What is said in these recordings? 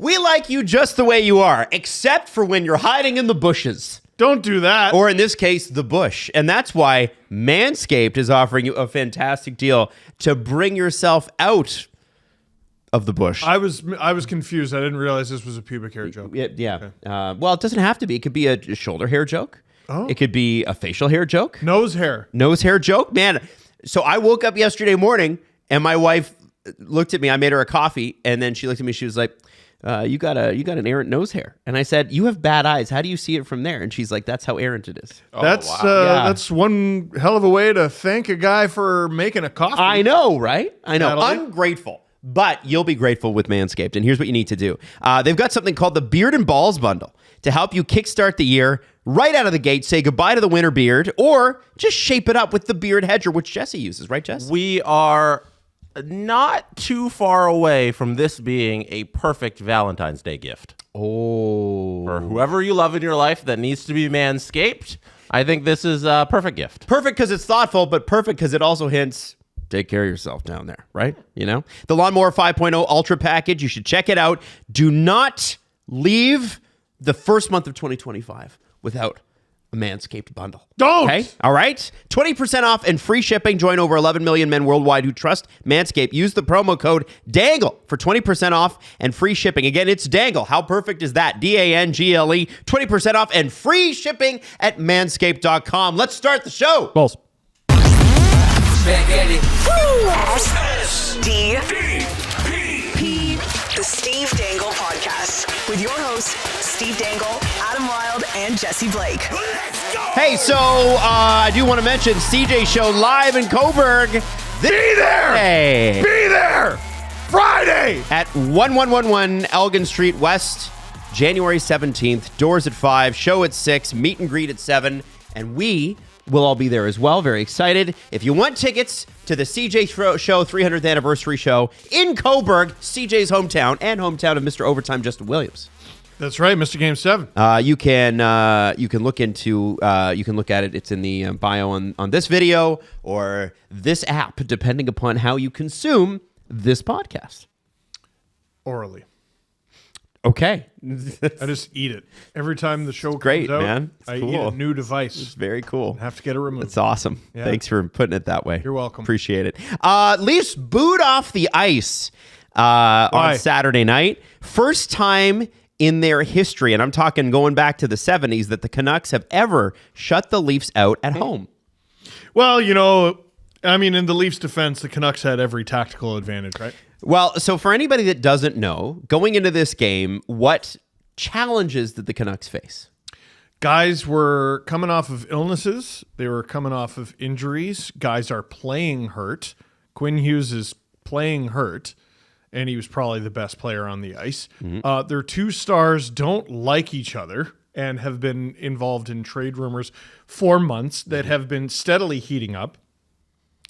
We like you just the way you are, except for when you're hiding in the bushes. Don't do that. Or in this case, the bush. And that's why Manscaped is offering you a fantastic deal to bring yourself out of the bush. I was confused. I didn't realize this was a pubic hair joke. Yeah. Okay. Well, it doesn't have to be. It could be a shoulder hair joke. Oh. It could be a facial hair joke. Nose hair joke. Man, so I woke up yesterday morning and my wife looked at me. I made her a coffee and then she looked at me. She was like, you got an errant nose hair. And I said, you have bad eyes. How do you see it from there? And she's like, that's how errant it is. That's one hell of a way to thank a guy for making a coffee. I know, right? I know. Natalie? Ungrateful. But you'll be grateful with Manscaped. And here's what you need to do. They've got something called the Beard and Balls Bundle to help you kickstart the year right out of the gate. Say goodbye to the winter beard or just shape it up with the Beard Hedger, which Jesse uses. Right, Jess? We are not too far away from this being a perfect Valentine's Day gift. Oh. For whoever you love in your life that needs to be manscaped, I think this is a perfect gift. Perfect because it's thoughtful, but perfect because it also hints, take care of yourself down there, right? You know? The Lawnmower 5.0 Ultra Package, you should check it out. Do not leave the first month of 2025 without a Manscaped bundle. Don't! Okay? All right? 20% off and free shipping. Join over 11 million men worldwide who trust Manscaped. Use the promo code DANGLE for 20% off and free shipping. Again, it's DANGLE. How perfect is that? DANGLE. 20% off and free shipping at manscaped.com. Let's start the show. Balls. SDP, the Steve Dangle Podcast, with your hosts, Steve Dangle, Adam Wilde, and Jesse Blake. Hey, so I do want to mention CJ show live in Coburg. Be there! Be there! Friday! At 1111 Elgin Street West, January 17th. Doors at 5, show at 6, meet and greet at 7. And we will all be there as well. Very excited. If you want tickets to the CJ Show 300th anniversary show in Coburg, CJ's hometown and hometown of Mr. Overtime Justin Williams. That's right, Mr. Game 7. You can look at it. It's in the bio on this video or this app, depending upon how you consume this podcast. Orally. Okay. I just eat it. Every time the show great, comes out, man. It's I cool. eat a new device. It's very cool. I have to get it removed. It's awesome. Yeah. Thanks for putting it that way. You're welcome. Appreciate it. Leafs booed off the ice on Saturday night. First time in their history, and I'm talking going back to the 70s, that the Canucks have ever shut the Leafs out at home. Well, you know, I mean, in the Leafs' defense, the Canucks had every tactical advantage, right? Well, so for anybody that doesn't know, going into this game, what challenges did the Canucks face? Guys were coming off of illnesses. They were coming off of injuries. Guys are playing hurt. Quinn Hughes is playing hurt, and he was probably the best player on the ice. Their two stars don't like each other and have been involved in trade rumors for months that have been steadily heating up.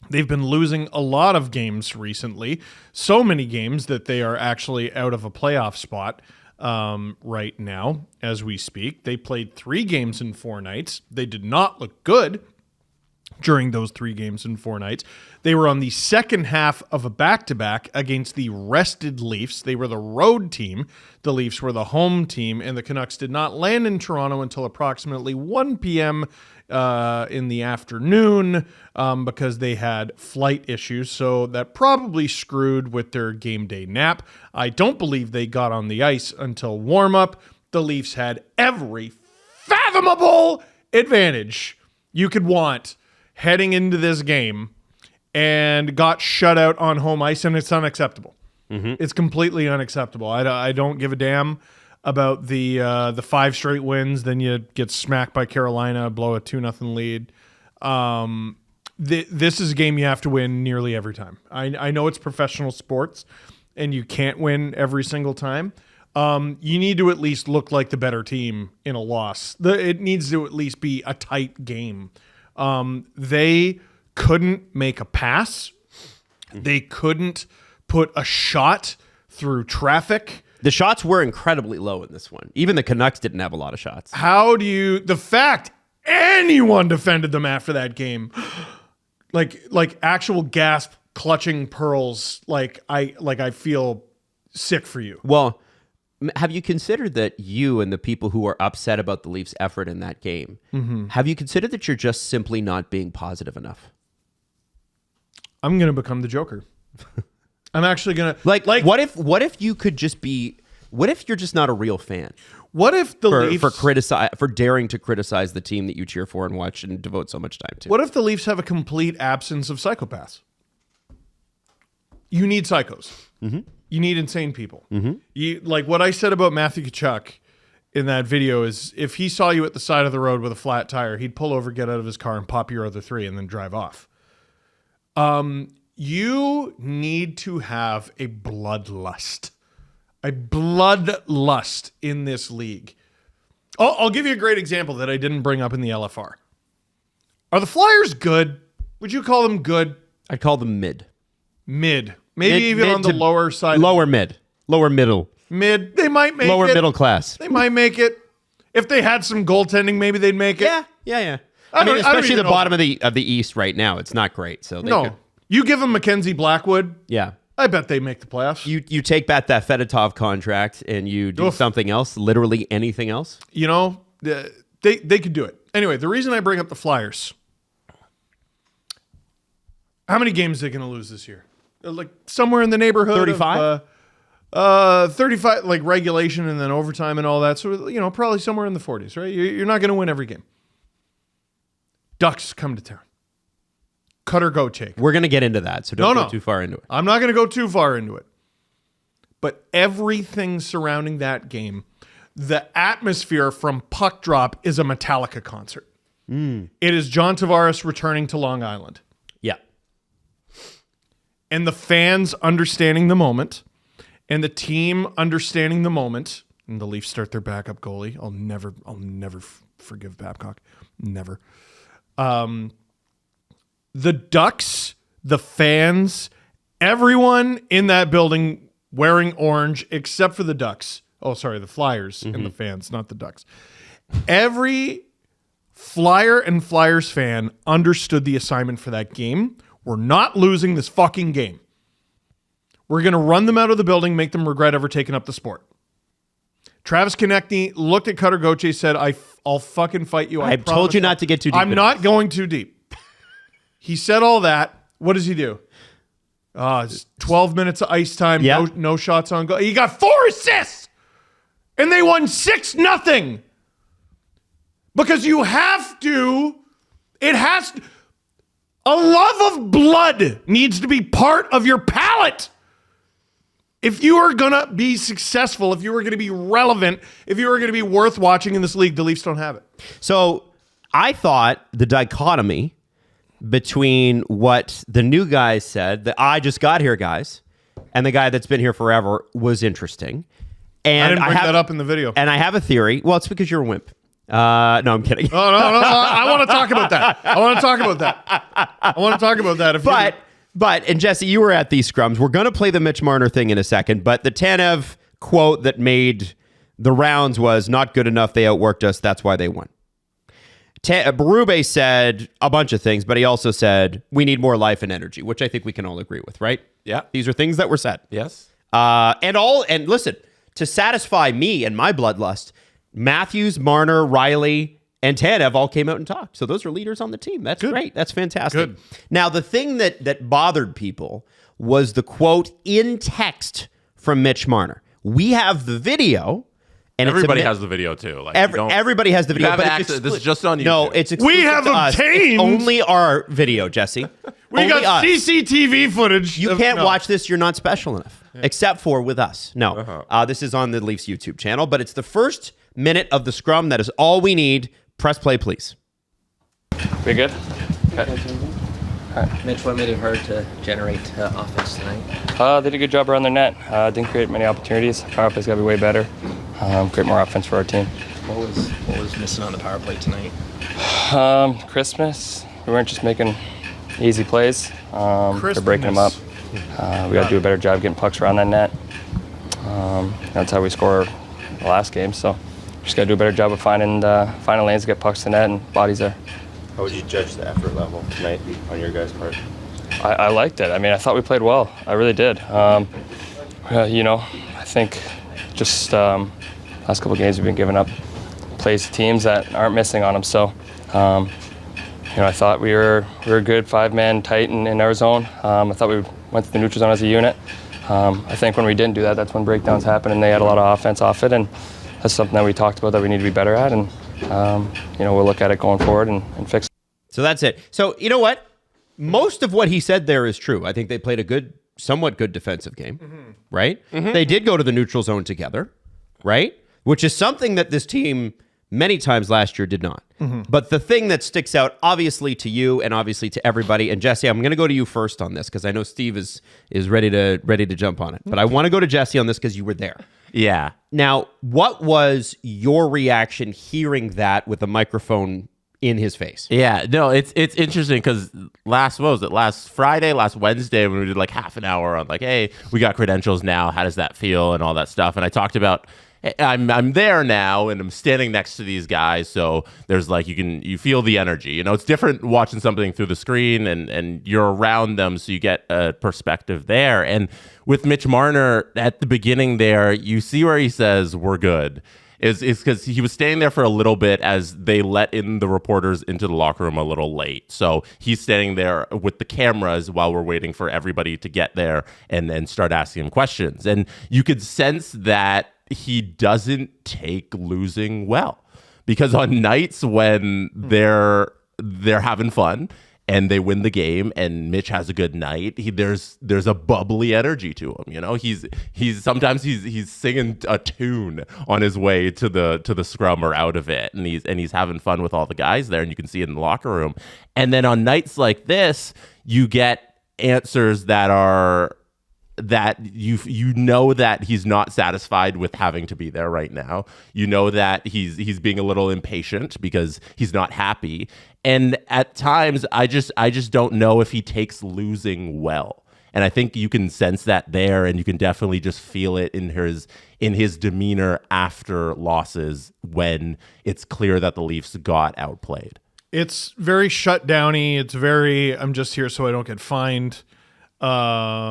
They've been losing a lot of games recently, so many games that they are actually out of a playoff spot right now as we speak. They played 3 games in 4 nights. They did not look good during those 3 games in 4 nights. They were on the second half of a back-to-back against the rested Leafs. They were the road team. The Leafs were the home team, and the Canucks did not land in Toronto until approximately 1 p.m. In the afternoon because they had flight issues. So that probably screwed with their game day nap. I don't believe they got on the ice until warm-up. The Leafs had every fathomable advantage you could want heading into this game and got shut out on home ice, and it's unacceptable. It's completely unacceptable. I don't give a damn about the 5 straight wins. Then you get smacked by Carolina, blow a 2-0 lead. This is a game you have to win nearly every time. I know it's professional sports, and you can't win every single time. You need to at least look like the better team in a loss. It needs to at least be a tight game. They couldn't make a pass. They couldn't put a shot through traffic. The shots were incredibly low in this one. Even the Canucks didn't have a lot of shots. The fact anyone defended them after that game, like actual gasp, clutching pearls, I feel sick for you. Well, have you considered that you and the people who are upset about the Leafs' effort in that game, have you considered that you're just simply not being positive enough? I'm going to become the Joker. I'm actually going to... Like, what if you could just be... What if you're just not a real fan? What if the Leafs... For daring to criticize the team that you cheer for and watch and devote so much time to? What if the Leafs have a complete absence of psychopaths? You need psychos. You need insane people. Like what I said about Matthew Tkachuk in that video is if he saw you at the side of the road with a flat tire, he'd pull over, get out of his car, and pop your other 3 and then drive off. You need to have a bloodlust. A bloodlust in this league. I'll give you a great example that I didn't bring up in the LFR. Are the Flyers good? Would you call them good? I'd call them mid. Maybe even on the lower side. Lower middle. Mid. They might make lower it. Middle class. They might make it. If they had some goaltending, maybe they'd make it. Yeah. I mean, don't especially even the know. bottom of the East right now, it's not great. So No. You give them Mackenzie Blackwood, yeah. I bet they make the playoffs. You take back that Fedotov contract and you do something else, literally anything else. You know, they could do it. Anyway, the reason I bring up the Flyers, how many games are they going to lose this year? Like somewhere in the neighborhood 35? of 35, like regulation and then overtime and all that. So, you know, probably somewhere in the 40s, right? You're not going to win every game. Ducks come to town. Cut or go take. We're going to get into that, so don't go too far into it. I'm not going to go too far into it. But everything surrounding that game, the atmosphere from puck drop is a Metallica concert. It is John Tavares returning to Long Island. Yeah. And the fans understanding the moment, and the team understanding the moment, and the Leafs start their backup goalie. I'll never forgive Babcock. Never. The Ducks, the fans, everyone in that building wearing orange except for the Ducks. Oh, sorry, the Flyers and the fans, not the Ducks. Every Flyer and Flyers fan understood the assignment for that game. We're not losing this fucking game. We're going to run them out of the building, make them regret ever taking up the sport. Travis Konechny looked at Cutter Gauthier, said, I'll fucking fight you. I told you not to get too deep. I'm not going too deep. He said all that. What does he do? It's 12 minutes of ice time. Yeah. No shots on goal. He got 4 assists. And they won 6-0. Because you have to. A love of blood needs to be part of your palate. If you are going to be successful, if you are going to be relevant, if you are going to be worth watching in this league, the Leafs don't have it. So I thought the dichotomy between what the new guys said, the I just got here guys, and the guy that's been here forever was interesting. And I didn't bring that up in the video. And I have a theory. Well, it's because you're a wimp. No, I'm kidding. No. I want to talk about that. I want to talk about that. But, and Jesse, you were at these scrums. We're going to play the Mitch Marner thing in a second, but the Tanev quote that made the rounds was not good enough. They outworked us. That's why they won. Berube said a bunch of things, but he also said we need more life and energy, which I think we can all agree with, right? Yeah. These are things that were said. Yes. And listen, to satisfy me and my bloodlust, Matthews, Marner, Riley, and Tanev all came out and talked. So those are leaders on the team. That's great. That's fantastic. Good. Now, the thing that bothered people was the quote in text from Mitch Marner. We have the video. And everybody has the video too. Like everybody has the video. You have access. This is just on YouTube. No, it's exclusive we have to us. obtained. It's only our video, Jesse. We only got us. CCTV footage. You can't watch this. You're not special enough, except for with us. No, this is on the Leafs YouTube channel, but it's the first minute of the scrum. That is all we need. Press play, please. We good? Okay. All right. Mitch, what made it hard to generate offense tonight? They did a good job around their net. Didn't create many opportunities. Power play's got to be way better. Create more offense for our team. What was missing on the power play tonight? Christmas. We weren't just making easy plays. They're breaking them up. We got to do a better job getting pucks around that net. That's how we score the last game. So just got to do a better job of finding lanes to get pucks to net and bodies there. How would you judge the effort level tonight on your guys' part? I liked it. I mean, I thought we played well. I really did. I think just last couple of games we've been giving up plays to teams that aren't missing on them. So, I thought we were a good 5-man tight in our zone. I thought we went to the neutral zone as a unit. I think when we didn't do that, that's when breakdowns happened, and they had a lot of offense off it, and that's something that we talked about that we need to be better at, and we'll look at it going forward and fix it. So that's it. So you know what? Most of what he said there is true. I think they played a somewhat good defensive game, right? Mm-hmm. They did go to the neutral zone together, right? Which is something that this team many times last year did not. Mm-hmm. But the thing that sticks out, obviously to you and obviously to everybody, and Jesse, I'm going to go to you first on this because I know Steve is ready to jump on it. But I want to go to Jesse on this because you were there. Yeah. Now, what was your reaction hearing that with a microphone in his face? Yeah, no, it's interesting because last Friday, last Wednesday, when we did like half an hour on like, hey, we got credentials now, how does that feel, and all that stuff, and I talked about, I'm there now and I'm standing next to these guys, so there's like you feel the energy. It's different watching something through the screen and you're around them, so you get a perspective there. And with Mitch Marner at the beginning there, you see where he says we're good. Is because he was staying there for a little bit as they let in the reporters into the locker room a little late. So he's standing there with the cameras while we're waiting for everybody to get there and then start asking him questions. And you could sense that he doesn't take losing well, because on nights when they're having fun and they win the game and Mitch has a good night, there's a bubbly energy to him. He's sometimes singing a tune on his way to the scrum or out of it, and he's having fun with all the guys there, and you can see it in the locker room. And then on nights like this, you get answers that you know that he's not satisfied with having to be there right now. You know that he's being a little impatient because he's not happy. And at times, I just don't know if he takes losing well. And I think you can sense that there, and you can definitely just feel it in his demeanor after losses when it's clear that the Leafs got outplayed. It's very shutdowny. It's very, I'm just here so I don't get fined.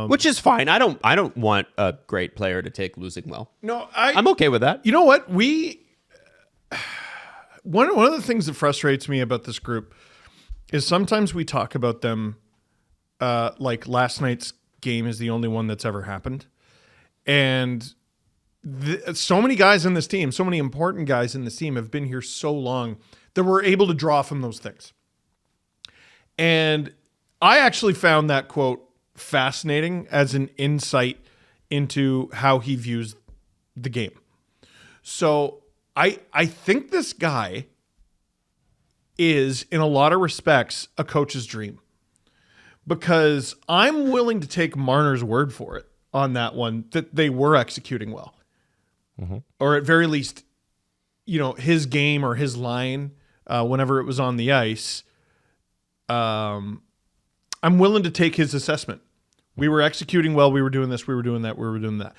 Which is fine. I don't want a great player to take losing well. No, I'm okay with that. You know what? One of the things that frustrates me about this group is sometimes we talk about them like last night's game is the only one that's ever happened. And so many guys in this team, so many important guys in this team have been here so long that we're able to draw from those things. And I actually found that quote fascinating as an insight into how he views the game. So I think this guy is, in a lot of respects, a coach's dream, because I'm willing to take Marner's word for it on that one, that they were executing well. Mm-hmm. Or at very least, his game or his line, whenever it was on the ice, I'm willing to take his assessment. We were executing well. We were doing this. We were doing that. We were doing that.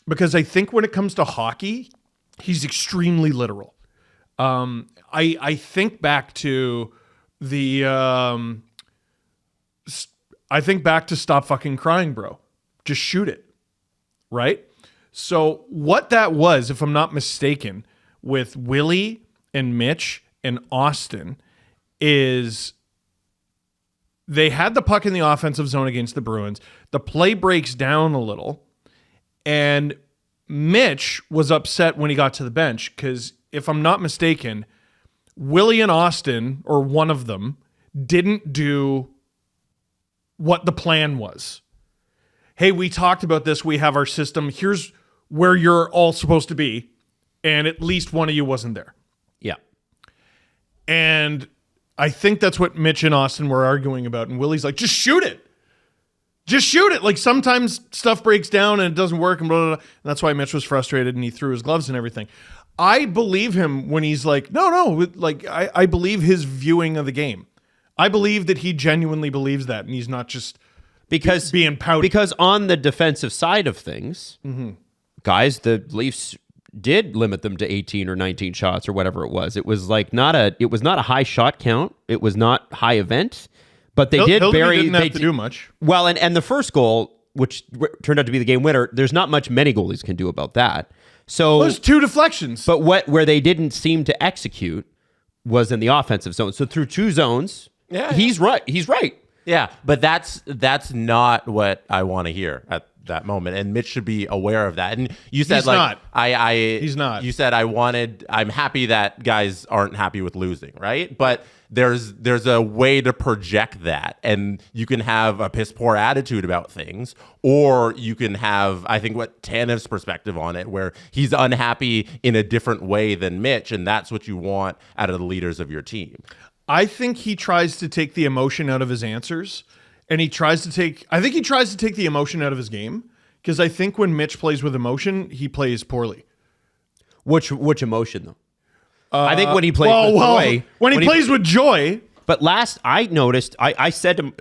Because I think when it comes to hockey, he's extremely literal. I think back to Stop Fucking Crying, Bro. Just shoot it. Right? So what that was, if I'm not mistaken, with Willie and Mitch and Austin, is they had the puck in the offensive zone against the Bruins. The play breaks down a little, and Mitch was upset when he got to the bench because, if I'm not mistaken, Willie and Austin, or one of them, didn't do what the plan was. Hey, we talked about this. We have our system. Here's where you're all supposed to be. And at least one of you wasn't there. Yeah. And I think that's what Mitch and Austin were arguing about. And Willie's like, just shoot it. Just shoot it. Like, sometimes stuff breaks down and it doesn't work. And blah, blah, blah. And that's why Mitch was frustrated and he threw his gloves and everything. I believe him when he's like, no. Like, I believe his viewing of the game. I believe that he genuinely believes that. And he's not just being pouty. Because on the defensive side of things, guys, the Leafs did limit them to 18 or 19 shots or whatever it was. It was like not a high shot count. It was not high event, but they didn't have to do much. Well, and the first goal, which turned out to be the game winner, there's not much many goalies can do about that. So Those 2 deflections. but where they didn't seem to execute was in the offensive zone. So through 2 zones, he's right. He's right. Yeah, but that's not what I want to hear at that moment, and Mitch should be aware of that. And you said He's like not. he's not. You said I'm happy that guys aren't happy with losing, right? But there's a way to project that, and you can have a piss poor attitude about things, or you can have, I think, what Tanev's perspective on it, where he's unhappy in a different way than Mitch, and that's what you want out of the leaders of your team. I think he tries to take the emotion out of his answers, and I think he tries to take the emotion out of his game, because I think when Mitch plays with emotion, he plays poorly. Which emotion though? I think when he plays with joy, when he plays with joy. But last I noticed, I said to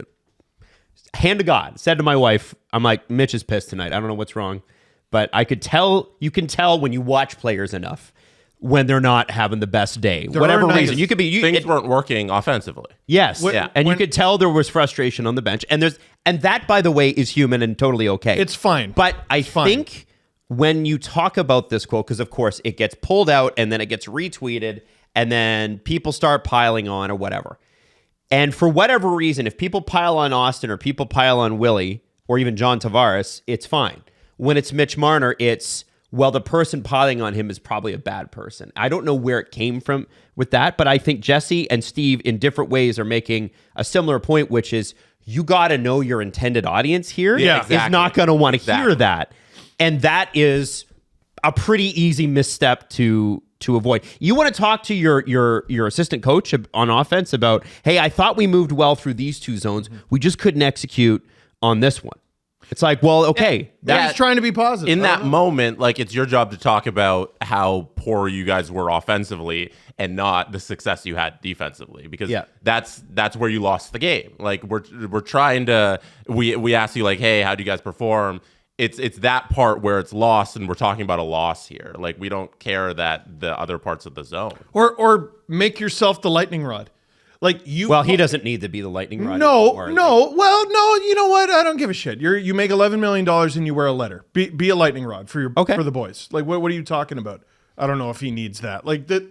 hand to God, said to my wife, I'm like, Mitch is pissed tonight. I don't know what's wrong, but I could tell. You can tell when you watch players enough when they're not having the best day, whatever reason. You could be things weren't working offensively. Yes, and you could tell there was frustration on the bench, and that, by the way, is human and totally okay. It's fine. But I think when you talk about this quote, because of course it gets pulled out and then it gets retweeted, and then people start piling on or whatever. And for whatever reason, if people pile on Austin or people pile on Willie or even John Tavares, it's fine. When it's Mitch Marner, it's, well, the person piling on him is probably a bad person. I don't know where it came from with that, but I think Jesse and Steve in different ways are making a similar point, which is you got to know your intended audience here is not going to want to hear that. And that is a pretty easy misstep to avoid. You want to talk to your assistant coach on offense about, hey, I thought we moved well through these 2 zones. We just couldn't execute on this one. It's like, well, okay. That's trying to be positive. In that moment, like, it's your job to talk about how poor you guys were offensively and not the success you had defensively, because that's where you lost the game. Like, we're trying to, we ask you, like, hey, how do you guys perform? It's that part where it's lost, and we're talking about a loss here. Like, we don't care that the other parts of the zone. Or make yourself the lightning rod. Like you. Well, he doesn't need to be the lightning rod. No. Well, no. You know what? I don't give a shit. You make $11 million and you wear a letter. Be a lightning rod for the boys. Like what are you talking about? I don't know if he needs that. Like that.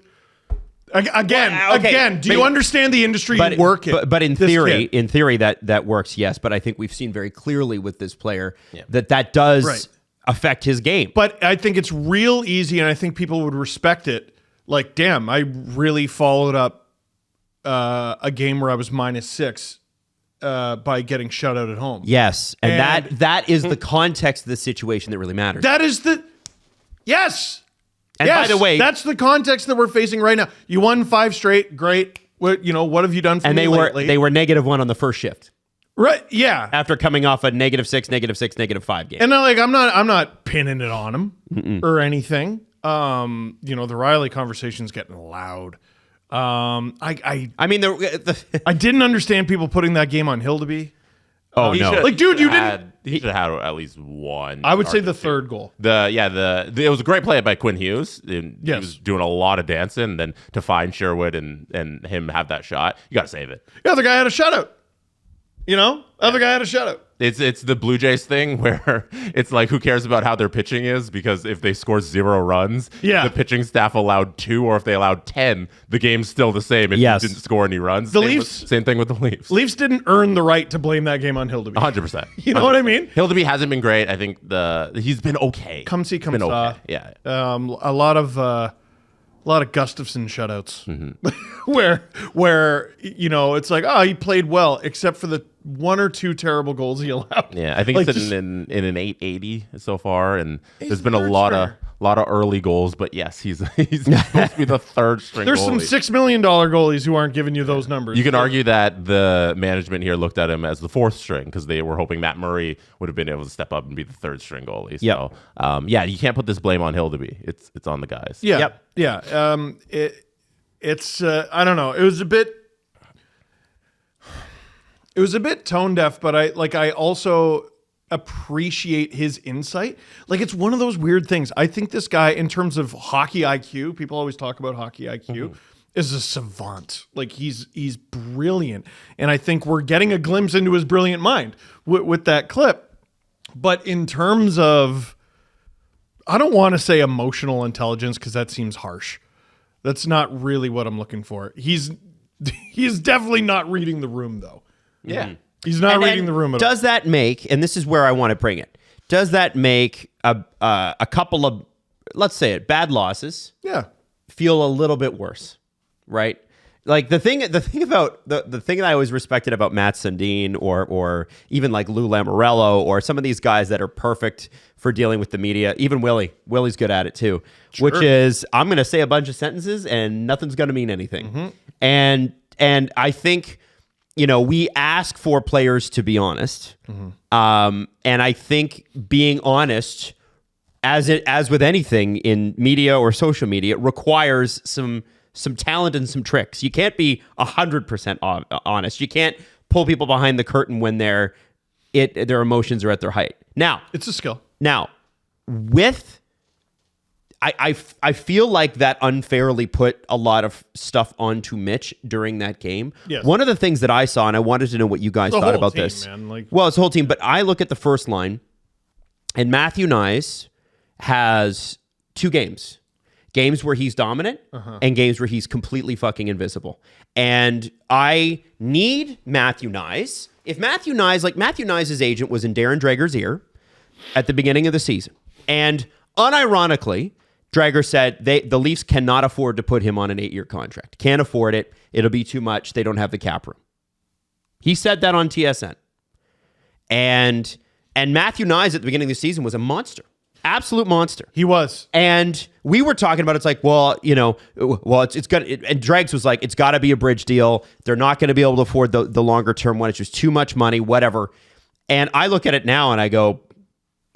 Again, do you understand the industry you work in? But in theory, that works. Yes, but I think we've seen very clearly with this player that does affect his game. But I think it's real easy, and I think people would respect it. Like, damn, I really followed up a game where I was -6 by getting shut out at home. Yes, and that is the context of the situation that really matters. That is the yes. And by the way, that's the context that we're facing right now. You won 5 straight, great. What have you done for me lately? They were -1 on the first shift. Right? Yeah. After coming off a -6, -6, -5 game. And I'm not pinning it on him or anything. The Riley conversation's getting loud. I didn't understand people putting that game on Hildeby. Oh no! Like, dude, he should have had at least one. I would say the third goal. It was a great play by Quinn Hughes. He was doing a lot of dancing, and then to find Sherwood and him have that shot, you got to save it. The other guy had a shutout. Other guy had a shutout. It's the Blue Jays thing where it's like, who cares about how their pitching is, because if they score 0 runs, the pitching staff allowed 2, or if they allowed 10, the game's still the same if you didn't score any runs. Same thing with the Leafs. Leafs didn't earn the right to blame that game on Hildeby. 100%. You know what I mean? Hildeby hasn't been great. I think he's been okay. Come see, come saw. Okay. Yeah. A lot of Gustafson shutouts where it's like, oh, he played well, except for the 1 or 2 terrible goals he allowed. Yeah, I think he's sitting in an 880 so far, and there's been a lot of early goals. But yes, he's supposed to be the third string. There's goalie. some $6 million goalies who aren't giving you those numbers. You can argue that the management here looked at him as the 4th string, because they were hoping Matt Murray would have been able to step up and be the 3rd string goalie. So you can't put this blame on Hildeby. It's on the guys. Yeah. It's I don't know. It was a bit tone deaf, but I also appreciate his insight. Like, it's one of those weird things. I think this guy, in terms of hockey IQ, people always talk about hockey IQ, is a savant. Like, he's brilliant. And I think we're getting a glimpse into his brilliant mind with that clip. But in terms of I don't want to say emotional intelligence because that seems harsh. That's not really what I'm looking for. He's definitely not reading the room, though. Yeah. He's not reading the room at all. Does that make, and this is where I want to bring it, does that make a couple of, let's say it, bad losses feel a little bit worse, right? Like the thing about the thing that I always respected about Matt Sundin or even like Lou Lamoriello or some of these guys that are perfect for dealing with the media, even Willie's good at it too, which is I'm going to say a bunch of sentences and nothing's going to mean anything. And I think, we ask for players to be honest. And I think being honest, as with anything in media or social media, requires some talent and some tricks. You can't be 100% honest. You can't pull people behind the curtain when their emotions are at their height. Now, it's a skill. Now, I feel like that unfairly put a lot of stuff onto Mitch during that game. Yes. One of the things that I saw, and I wanted to know what you guys thought about team, this. Man. Well, it's the whole team, but I look at the first line, and Matthew Nyes has 2 games. Games where he's dominant and games where he's completely fucking invisible. And I need Matthew Nyes. If Matthew Nyes' agent was in Darren Drager's ear at the beginning of the season. And unironically, Drager said the Leafs cannot afford to put him on an 8-year contract. Can't afford it. It'll be too much. They don't have the cap room. He said that on TSN. And Matthew Nyes at the beginning of the season was a monster. Absolute monster. He was. And we were talking about it's like, it's got and Dregs was like, it's got to be a bridge deal. They're not going to be able to afford the longer term one. It's just too much money, whatever. And I look at it now and I go,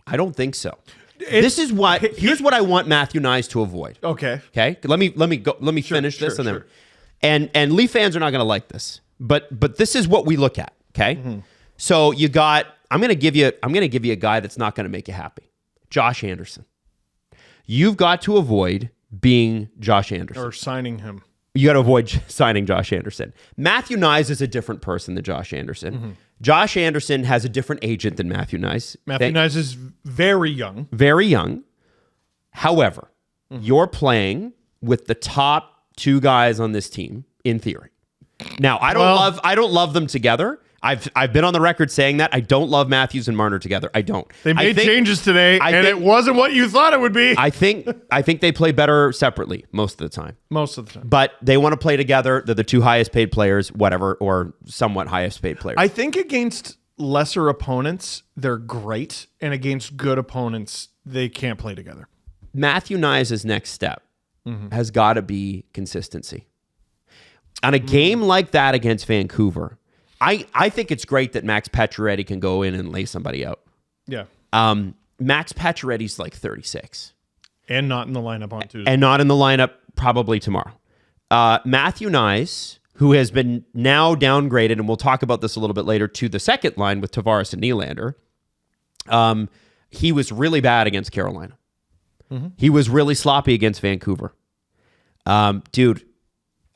I don't think so. Here's what I want Matthew Nyes to avoid. Okay. Let me finish this and then and Leaf fans are not going to like this. But this is what we look at, okay? So I'm going to give you a guy that's not going to make you happy. Josh Anderson. You've got to avoid being Josh Anderson. Or signing him. You got to avoid signing Josh Anderson. Matthew Nyes is a different person than Josh Anderson. Josh Anderson has a different agent than Matthew Nyes. Matthew Nyes is very young. Very young. However, you're playing with the top 2 guys on this team, in theory. Now, I don't love them together. I've been on the record saying that I don't love Matthews and Marner together. I don't. They made changes today, it wasn't what you thought it would be. I think they play better separately most of the time. But they want to play together. They're the 2 highest paid players, whatever, or somewhat highest paid players. I think against lesser opponents, they're great, and against good opponents, they can't play together. Matthew Nyes' next step has got to be consistency. On a game like that against Vancouver, I think it's great that Max Pacioretty can go in and lay somebody out. Yeah. Max Pacioretty's like 36. And not in the lineup on Tuesday. And not in the lineup probably tomorrow. Matthew Nyes, who has been now downgraded, and we'll talk about this a little bit later, to the second line with Tavares and Nylander. He was really bad against Carolina. He was really sloppy against Vancouver. Dude,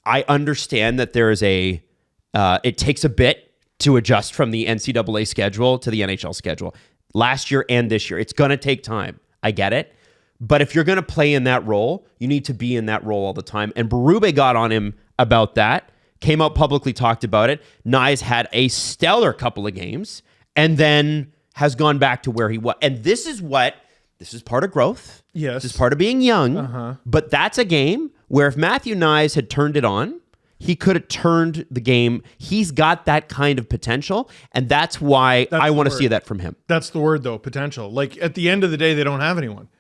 I understand that there is it takes a bit to adjust from the NCAA schedule to the NHL schedule. Last year and this year. It's going to take time. I get it. But if you're going to play in that role, you need to be in that role all the time. And Berube got on him about that, came out publicly, talked about it. Nyes had a stellar couple of games and then has gone back to where he was. And this is part of growth. Yes. This is part of being young. But that's a game where if Matthew Nyes had turned it on, he could have turned the game. He's got that kind of potential, and that's why I want to see that from him. That's the word, though, potential. Like, at the end of the day, they don't have anyone.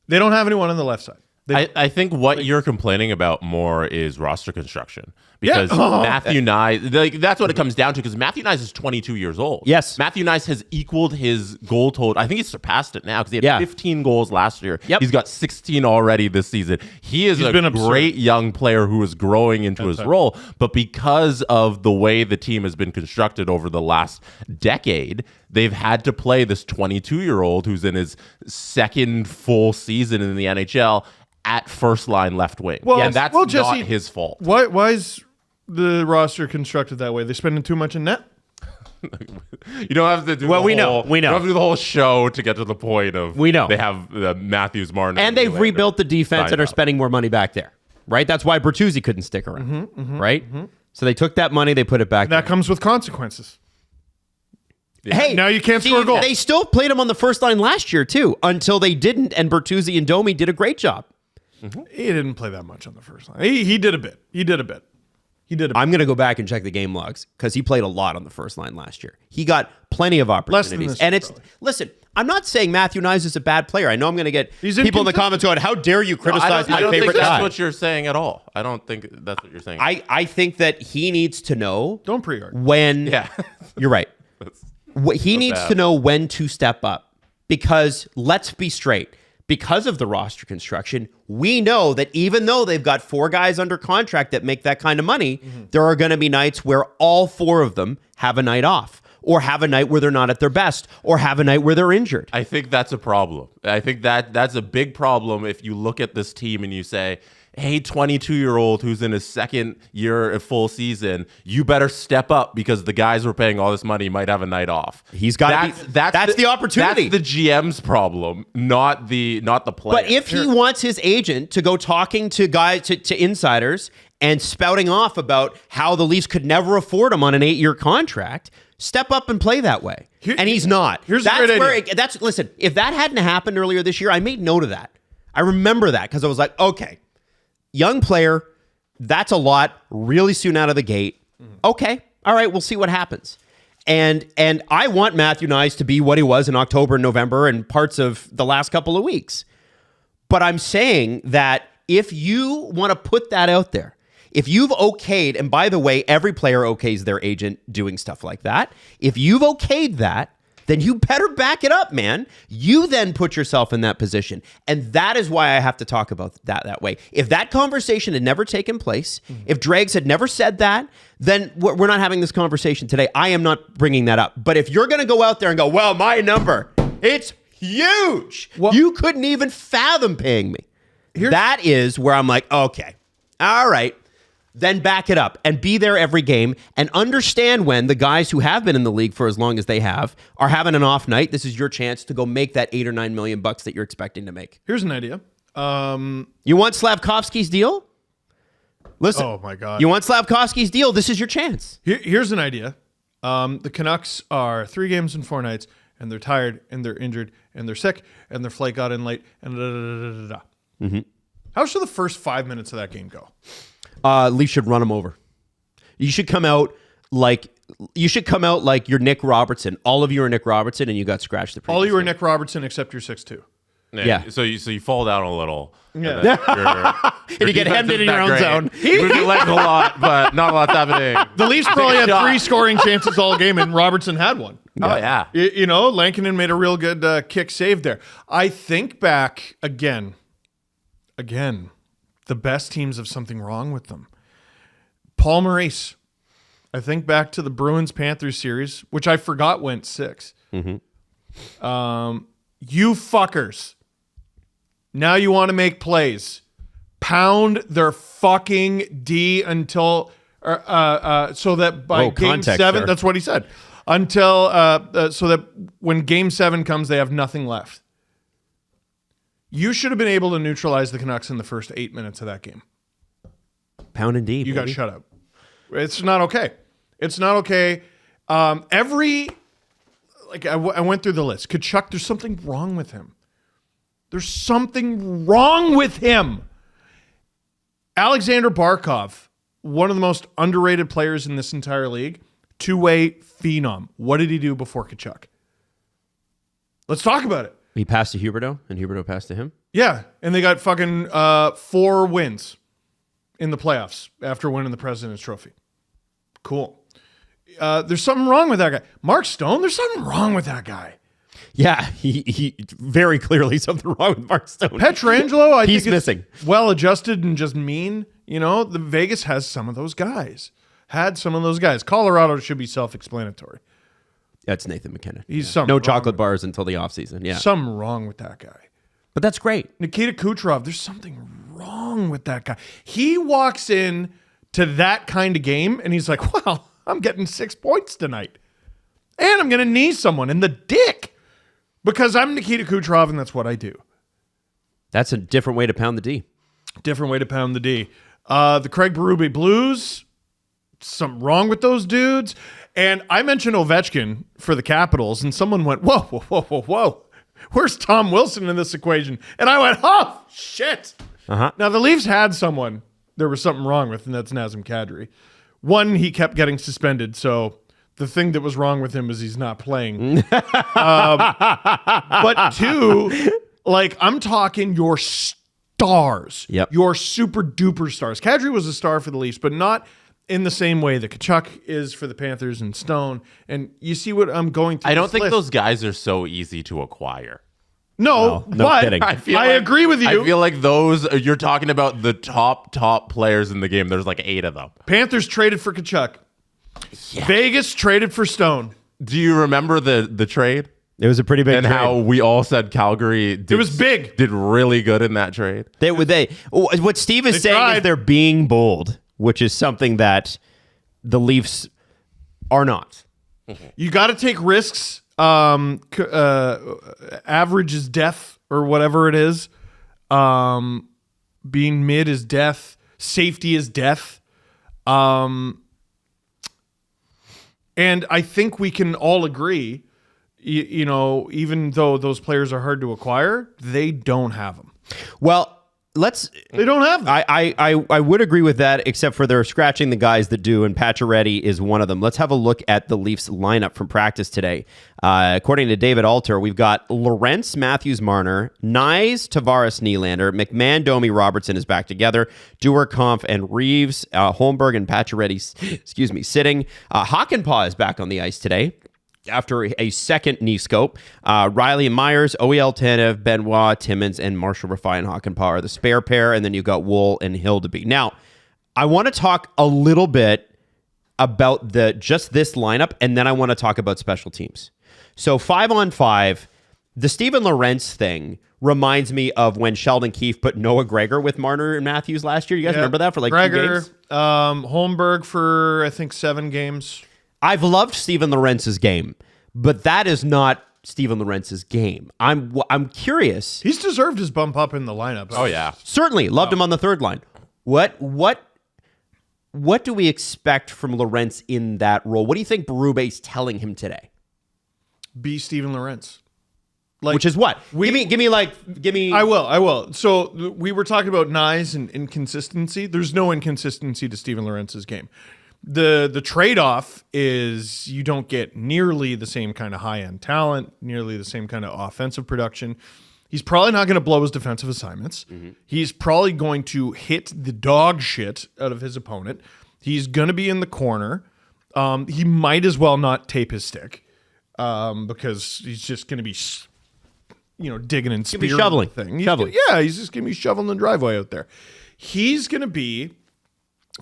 They don't have anyone on the left side. I think what you're complaining about more is roster construction. Because Matthew Nyes, that's what it comes down to, because Matthew Nyes is 22 years old. Yes. Matthew Nyes has equaled his goal total. I think he's surpassed it now, because he had 15 goals last year. Yep. He's got 16 already this season. He's a great young player who is growing into his role. But because of the way the team has been constructed over the last decade, they've had to play this 22-year-old who's in his second full season in the NHL at first line left wing. And that's Jesse, not his fault. Why is the roster constructed that way? They spending too much in net? You don't have to do. Well, the we know. whole, We know. You don't have to do the whole show to get to the point of. We know. They have Matthews, Martin, And they've Nylander rebuilt the defense signed and are up. spending more money back there, right? That's why Bertuzzi couldn't stick around, right? So they took that money, they put it back That there. comes with consequences. Hey, Now you can't score a goal. They still played him on the first line last year, too, until they didn't, and Bertuzzi and Domi did a great job. He didn't play that much on the first line. He did a bit. I'm going to go back and check the game logs because he played a lot on the first line last year. He got plenty of opportunities. this And year, it's, probably. listen, I'm not saying Matthew Nyes is a bad player. I know I'm going to get He's people in the inconsistent. comments going, how dare you I criticize don't my think favorite that's guy? what you're saying at all. I don't think that's what you're saying. I think that he needs to know Don't pre-argue. when. Yeah. You're right. He needs bad. to know when to step up because let's be straight. Because of the roster construction, we know that even though they've got 4 guys under contract that make that kind of money, there are going to be nights where all 4 of them have a night off or have a night where they're not at their best or have a night where they're injured. I think that's a problem. I think that's a big problem if you look at this team and you say, hey, 22-year-old who's in his second year of full season, you better step up because the guys we're paying all this money might have a night off. He's got to be. That's the opportunity. That's the GM's problem, not the player. But if he wants his agent to go talking to guys to insiders and spouting off about how the Leafs could never afford him on an 8-year contract, step up and play that way. And he's not. Here's that's a great where idea. listen, if that hadn't happened earlier this year, I made note of that. I remember that because I was like, okay, young player, that's a lot really soon out of the gate. Okay. All right, we'll see what happens. And I want Matthew Nyes to be what he was in October and November and parts of the last couple of weeks. But I'm saying that if you want to put that out there, if you've okayed, and by the way, every player okays their agent doing stuff like that. If you've okayed that, then you better back it up, man. You then put yourself in that position. And that is why I have to talk about that way. If that conversation had never taken place, if Dregs had never said that, then we're not having this conversation today. I am not bringing that up. But if you're going to go out there and go, well, my number, it's huge. Well- You couldn't even fathom paying me. That is where I'm like, okay, all right. Then back it up and be there every game and understand when the guys who have been in the league for as long as they have are having an off night. This is your chance to go make that $8 or $9 million that you're expecting to make. Here's an idea. You want Slavkovsky's deal? Listen. Oh, my God. You want Slavkovsky's deal? This is your chance. Here's an idea. The Canucks are 3 games and 4 nights, and they're tired, and they're injured, and they're sick, and their flight got in late, and da-da-da-da-da-da. How should the first 5 minutes of that game go? Leafs should run him over. You should come out like you're Nick Robertson. All of you are Nick Robertson, and you got scratched the previous All you are game. Nick Robertson except you're 6'2". Yeah. So you fall down a little. Yeah. And you get hemmed in your own zone. You move your legs a lot, but not a lot's happening. The Leafs probably had shot. 3 scoring chances all game, and Robertson had one. Oh yeah. You know, Lankinen made a real good kick save there. I think back again, the best teams have something wrong with them. Paul Maurice. I think back to the Bruins-Panthers series, which I forgot went 6. You fuckers. Now you want to make plays. Pound their fucking D until so that by Whoa, game context 7, there. that's what he said. Until so that when game 7 comes, they have nothing left. You should have been able to neutralize the Canucks in the first 8 minutes of that game. Pound and deep. You got shut up. It's not okay. It's not okay. I went through the list. Kachuk, there's something wrong with him. There's something wrong with him. Alexander Barkov, one of the most underrated players in this entire league, 2-way phenom. What did he do before Kachuk? Let's talk about it. He passed to Huberdeau, and Huberdeau passed to him. Yeah, and they got fucking 4 wins in the playoffs after winning the President's Trophy. Cool. There's something wrong with that guy. Mark Stone, there's something wrong with that guy. Yeah, he very clearly something wrong with Mark Stone. Petrangelo, I He's think is missing. well-adjusted and just mean. You know, the Vegas has some of those guys. Had some of those guys. Colorado should be self-explanatory. That's Nathan McKinnon. He's something no wrong chocolate with- bars until the offseason. Yeah, Something wrong with that guy. but that's great. Nikita Kucherov, there's something wrong with that guy. He walks in to that kind of game and he's like, well, I'm getting 6 points tonight. And I'm going to knee someone in the dick because I'm Nikita Kucherov and that's what I do. That's a different way to pound the D. Different way to pound the D. The Craig Berube Blues, something wrong with those dudes. And I mentioned Ovechkin for the Capitals, and someone went, whoa, whoa, whoa, whoa, whoa. Where's Tom Wilson in this equation? And I went, oh, shit. Uh-huh. Now, the Leafs had someone there was something wrong with, and that's Nazem Kadri. One, he kept getting suspended, so the thing that was wrong with him is he's not playing. But two, like, I'm talking your stars. Yep. Your super duper stars. Kadri was a star for the Leafs, but not in the same way that Kachuk is for the Panthers and Stone. And you see what I'm going through. I don't think those guys are so easy to acquire. No, no but kidding. I agree with you. I feel like those, you're talking about the top players in the game. There's like 8 of them. Panthers traded for Kachuk. Yeah. Vegas traded for Stone. Do you remember the trade? It was a pretty big and trade. how we all said Calgary it was big. Did really good in that trade. What Steve is saying is they're being bold, which is something that the Leafs are not. You got to take risks. Average is death or whatever it is. Being mid is death. Safety is death. And I think we can all agree, you know, even though those players are hard to acquire, they don't have them. Well, they don't have them. I would agree with that, except for they're scratching the guys that do, and Pacioretty is one of them. Let's have a look at the Leafs lineup from practice today. According to David Alter, we've got Lorentz, Matthews, Marner, Nyes, Tavares, Nylander, McMahon, Domi, Robertson is back together, Dewar, Kampf, and Reeves, Holmberg and Pacioretty, sitting. Hakanpää is back on the ice today after a second knee scope. Riley and Myers, OEL Tanev, Benoit, Timmins, and Marshall Raffai and Hakanpää are the spare pair, and then you've got Wool and Hildeby. Now, I want to talk a little bit about just this lineup, and then I want to talk about special teams. So 5-on-5, the Steven Lorentz thing reminds me of when Sheldon Keefe put Noah Gregor with Marner and Matthews last year. You guys remember that for like Gregor, 2 games? Holmberg for, I think, 7 games. I've loved Steven Lorentz's game, but that is not Steven Lorentz's game. I'm curious. He's deserved his bump up in the lineup. Oh, yeah. Certainly. Loved him on the third line. What do we expect from Lorentz in that role? What do you think Berube's telling him today? Be Steven Lorentz. Which is what? Give me. I will. So we were talking about Nyes and inconsistency. There's no inconsistency to Steven Lorentz's game. The trade-off is you don't get nearly the same kind of high-end talent, nearly the same kind of offensive production. He's probably not going to blow his defensive assignments. Mm-hmm. He's probably going to hit the dog shit out of his opponent. He's going to be in the corner. He might as well not tape his stick because he's just going to be, digging and spearing. Shoveling. He's just going to be shoveling the driveway out there. He's going to be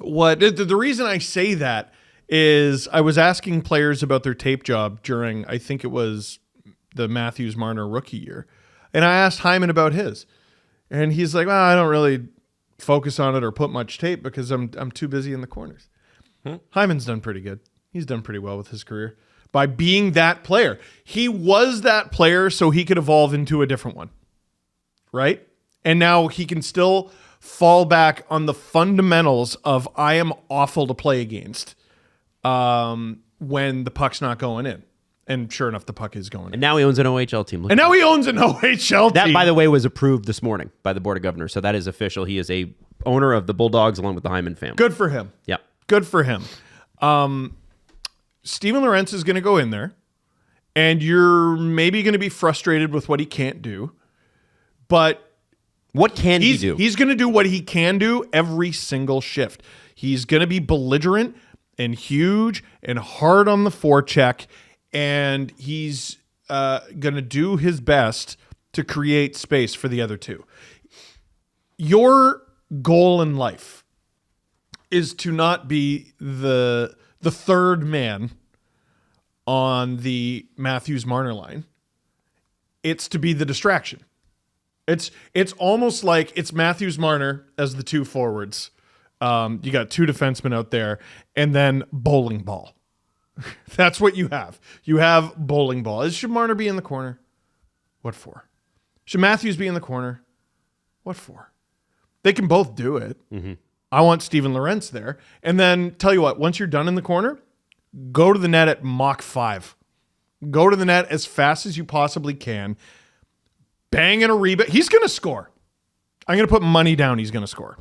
the reason I say that is I was asking players about their tape job during, I think it was the Matthews Marner rookie year. And I asked Hyman about his. And he's like, well, I don't really focus on it or put much tape because I'm too busy in the corners. Hyman's done pretty good. He's done pretty well with his career by being that player. He was that player so he could evolve into a different one. Right? And now he can still fall back on the fundamentals of I am awful to play against when the puck's not going in. And sure enough, the puck is going in. And now he owns an OHL team. And now he owns an OHL team. That, by the way, was approved this morning by the Board of Governors. So that is official. He is a owner of the Bulldogs along with the Hyman family. Good for him. Yeah. Good for him. Steven Lorentz is going to go in there, and you're maybe going to be frustrated with what he can't do. But what can he do? He's going to do what he can do every single shift. He's going to be belligerent and huge and hard on the forecheck, and he's going to do his best to create space for the other two. Your goal in life is to not be the third man on the Matthews Marner line. It's to be the distraction. It's almost like it's Matthews Marner as the two forwards. You got two defensemen out there, and then bowling ball. That's what you have. You have bowling ball. Should Marner be in the corner? What for? Should Matthews be in the corner? What for? They can both do it. Mm-hmm. I want Steven Lorentz there. And then tell you what, once you're done in the corner, go to the net at Mach 5. Go to the net as fast as you possibly can. Bang in a rebound. He's going to score. I'm going to put money down he's going to score.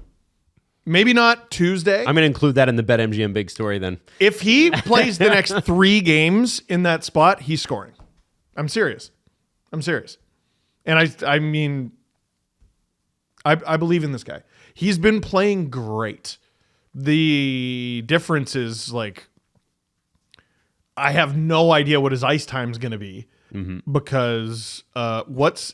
Maybe not Tuesday. I'm going to include that in the BetMGM big story then. If he plays the next 3 games in that spot, he's scoring. I'm serious. And I mean, I believe in this guy. He's been playing great. The difference is like, I have no idea what his ice time is going to be because what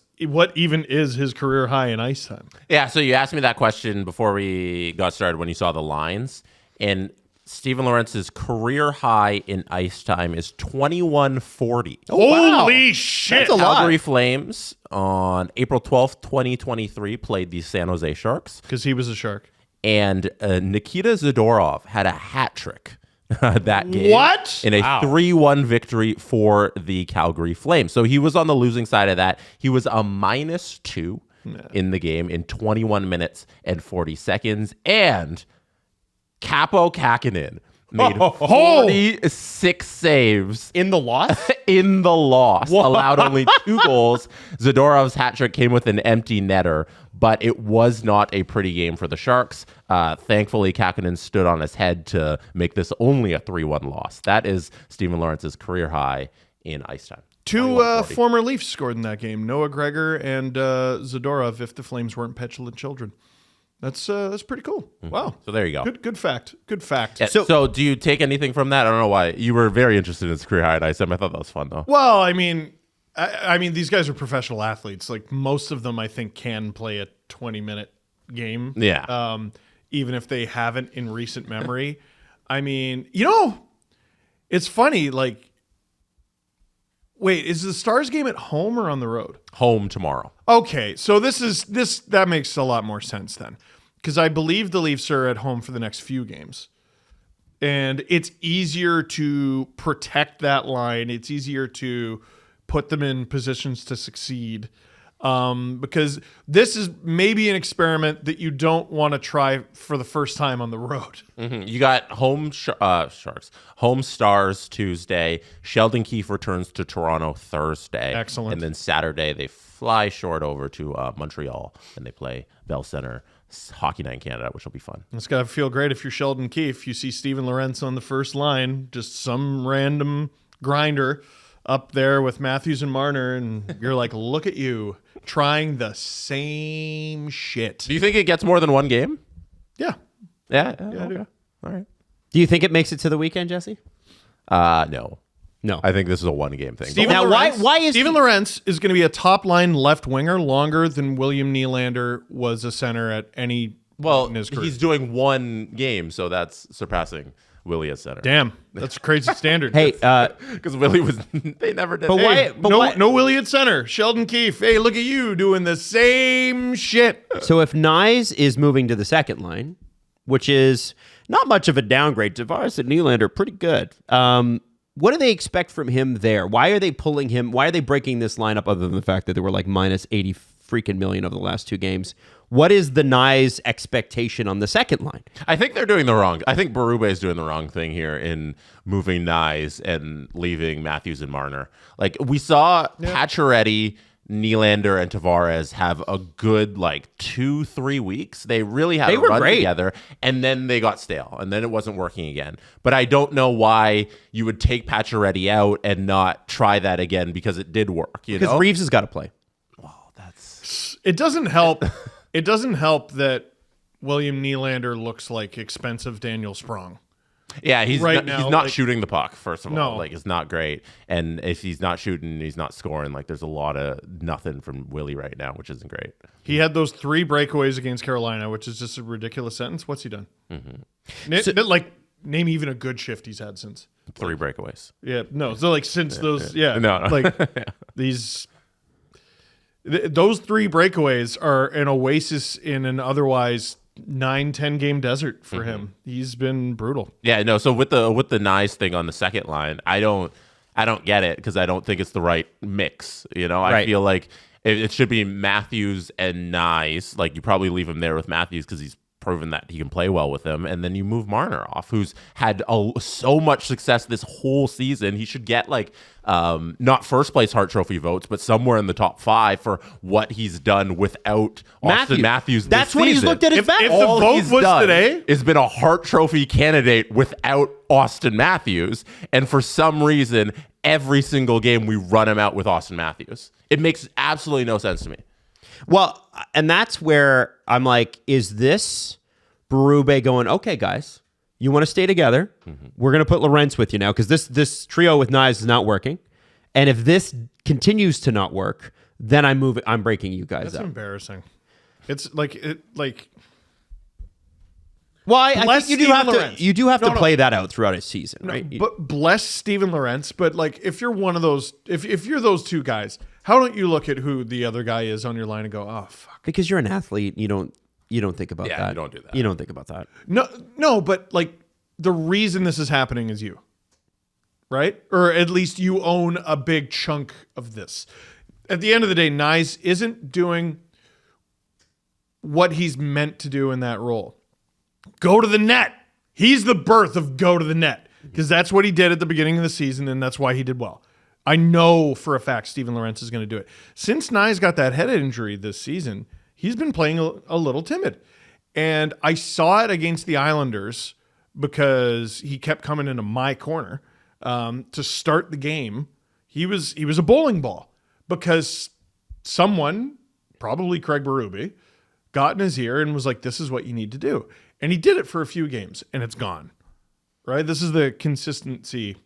even is his career high in ice time? Yeah, so you asked me that question before we got started when you saw the lines, and Steven Lorentz's career high in ice time is 21:40. Holy shit! That's a lot. Calgary Flames on April 12th, 2023 played the San Jose Sharks. Because he was a Shark. And Nikita Zadorov had a hat trick that game. What? In a 3-1 victory for the Calgary Flames. So he was on the losing side of that. He was a -2 in the game in 21 minutes and 40 seconds. And Capo Kakinen made 46 saves In the loss? in the loss. Allowed only 2 goals. Zadorov's hat trick came with an empty netter, but it was not a pretty game for the Sharks. Thankfully, Kakinen stood on his head to make this only a 3-1 loss. That is Steven Lorentz's career high in ice time. 2 former Leafs scored in that game. Noah Gregor and Zadorov, if the Flames weren't petulant children. That's pretty cool. Wow. So there you go. Good fact. Yeah, so do you take anything from that? I don't know why. You were very interested in his career high in ice time. I thought that was fun, though. Well, I mean, these guys are professional athletes. Like, most of them, I think, can play a 20-minute game. Yeah. Even if they haven't in recent memory. I mean, it's funny. Like, wait, is the Stars game at home or on the road? Home tomorrow. Okay, so that makes a lot more sense then. Because I believe the Leafs are at home for the next few games. And it's easier to protect that line. It's easier to put them in positions to succeed. Because this is maybe an experiment that you don't want to try for the first time on the road. Mm-hmm. You got home Sharks, home Stars Tuesday. Sheldon Keefe returns to Toronto Thursday. Excellent. And then Saturday they fly short over to Montreal and they play Bell Center Hockey Night in Canada, which will be fun. It's got to feel great if you're Sheldon Keefe. You see Steven Lorentz on the first line, just some random grinder up there with Matthews and Marner, and you're like, look at you, trying the same shit. Do you think it gets more than one game? Yeah. Yeah, I okay. do. All right. Do you think it makes it to the weekend, Jesse? No. No. I think this is a one-game thing. Steven Now, Lorentz, why is Steven Lorentz is going to be a top-line left winger longer than William Nylander was a center at any point in his career. He's doing one game, so that's surpassing Willie at center. Damn, that's a crazy standard. Hey, Because Willie was, they never did. but Hey, why? But why? no Willie at center. Sheldon Keefe. Hey, look at you doing the same shit. So if Nyes is moving to the second line, which is not much of a downgrade, Tavares and Nylander are pretty good. What do they expect from him there? Why are they pulling him? Why are they breaking this lineup other than the fact that they were like minus 80 freaking million over the last 2 games? What is the Nyes expectation on the second line? I think they're doing the wrong. I think Berube is doing the wrong thing here in moving Nyes and leaving Matthews and Marner. Like we saw Pacioretty, Nylander, and Tavares have a good 2-3 weeks. They really had a were run great together, and then they got stale, and then it wasn't working again. But I don't know why you would take Pacioretty out and not try that again because it did work. Because Reeves has got to play. It doesn't help. It doesn't help that William Nylander looks like expensive Daniel Sprong. Yeah, he's Right not, now, he's not shooting the puck, first of all. No. It's not great. And if he's not shooting, he's not scoring. There's a lot of nothing from Willie right now, which isn't great. He had those 3 breakaways against Carolina, which is just a ridiculous sentence. What's he done? Mm-hmm. Name even a good shift he's had since. 3 breakaways. Yeah, no. So since those, No. these, those 3 breakaways are an oasis in an otherwise 9-10 game desert for him. He's been brutal. Yeah, no. So with the Nyes thing on the second line, I don't get it because I don't think it's the right mix. You know, I feel like it should be Matthews and Nyes. Like, you probably leave him there with Matthews because he's proven that he can play well with him, and then you move Marner off, who's had so much success this whole season. He should get like not first place Hart Trophy votes, but somewhere in the top 5 for what he's done without Austin Matthews. That's when he's looked at his back. If the vote was today, has been a Hart Trophy candidate without Austin Matthews, and for some reason, every single game we run him out with Austin Matthews. It makes absolutely no sense to me. Well, and that's where I'm like, is this Berube going, okay, guys, you want to stay together? We're going to put Lorentz with you now because this trio with Nyes is not working. And if this continues to not work, then I'm breaking you guys that's up. embarrassing. It's Well, I think you do have to play that out throughout a season, right? But bless Steven Lorentz. But like, if you're one of those, if you're those two guys, how don't you look at who the other guy is on your line and go, oh fuck? Because you're an athlete, you don't think about that. You don't do that. You don't think about that. No, but like the reason this is happening is you, right? Or at least you own a big chunk of this. At the end of the day, Nyes isn't doing what he's meant to do in that role. Go to the net. He's the birth of go to the net because that's what he did at the beginning of the season, and that's why he did well. I know for a fact Steven Lorentz is going to do it. Since Nyes got that head injury this season, he's been playing a little timid. And I saw it against the Islanders because he kept coming into my corner to start the game. He was a bowling ball because someone, probably Craig Berube, got in his ear and was like, this is what you need to do. And he did it for a few games, and it's gone. Right? This is the consistency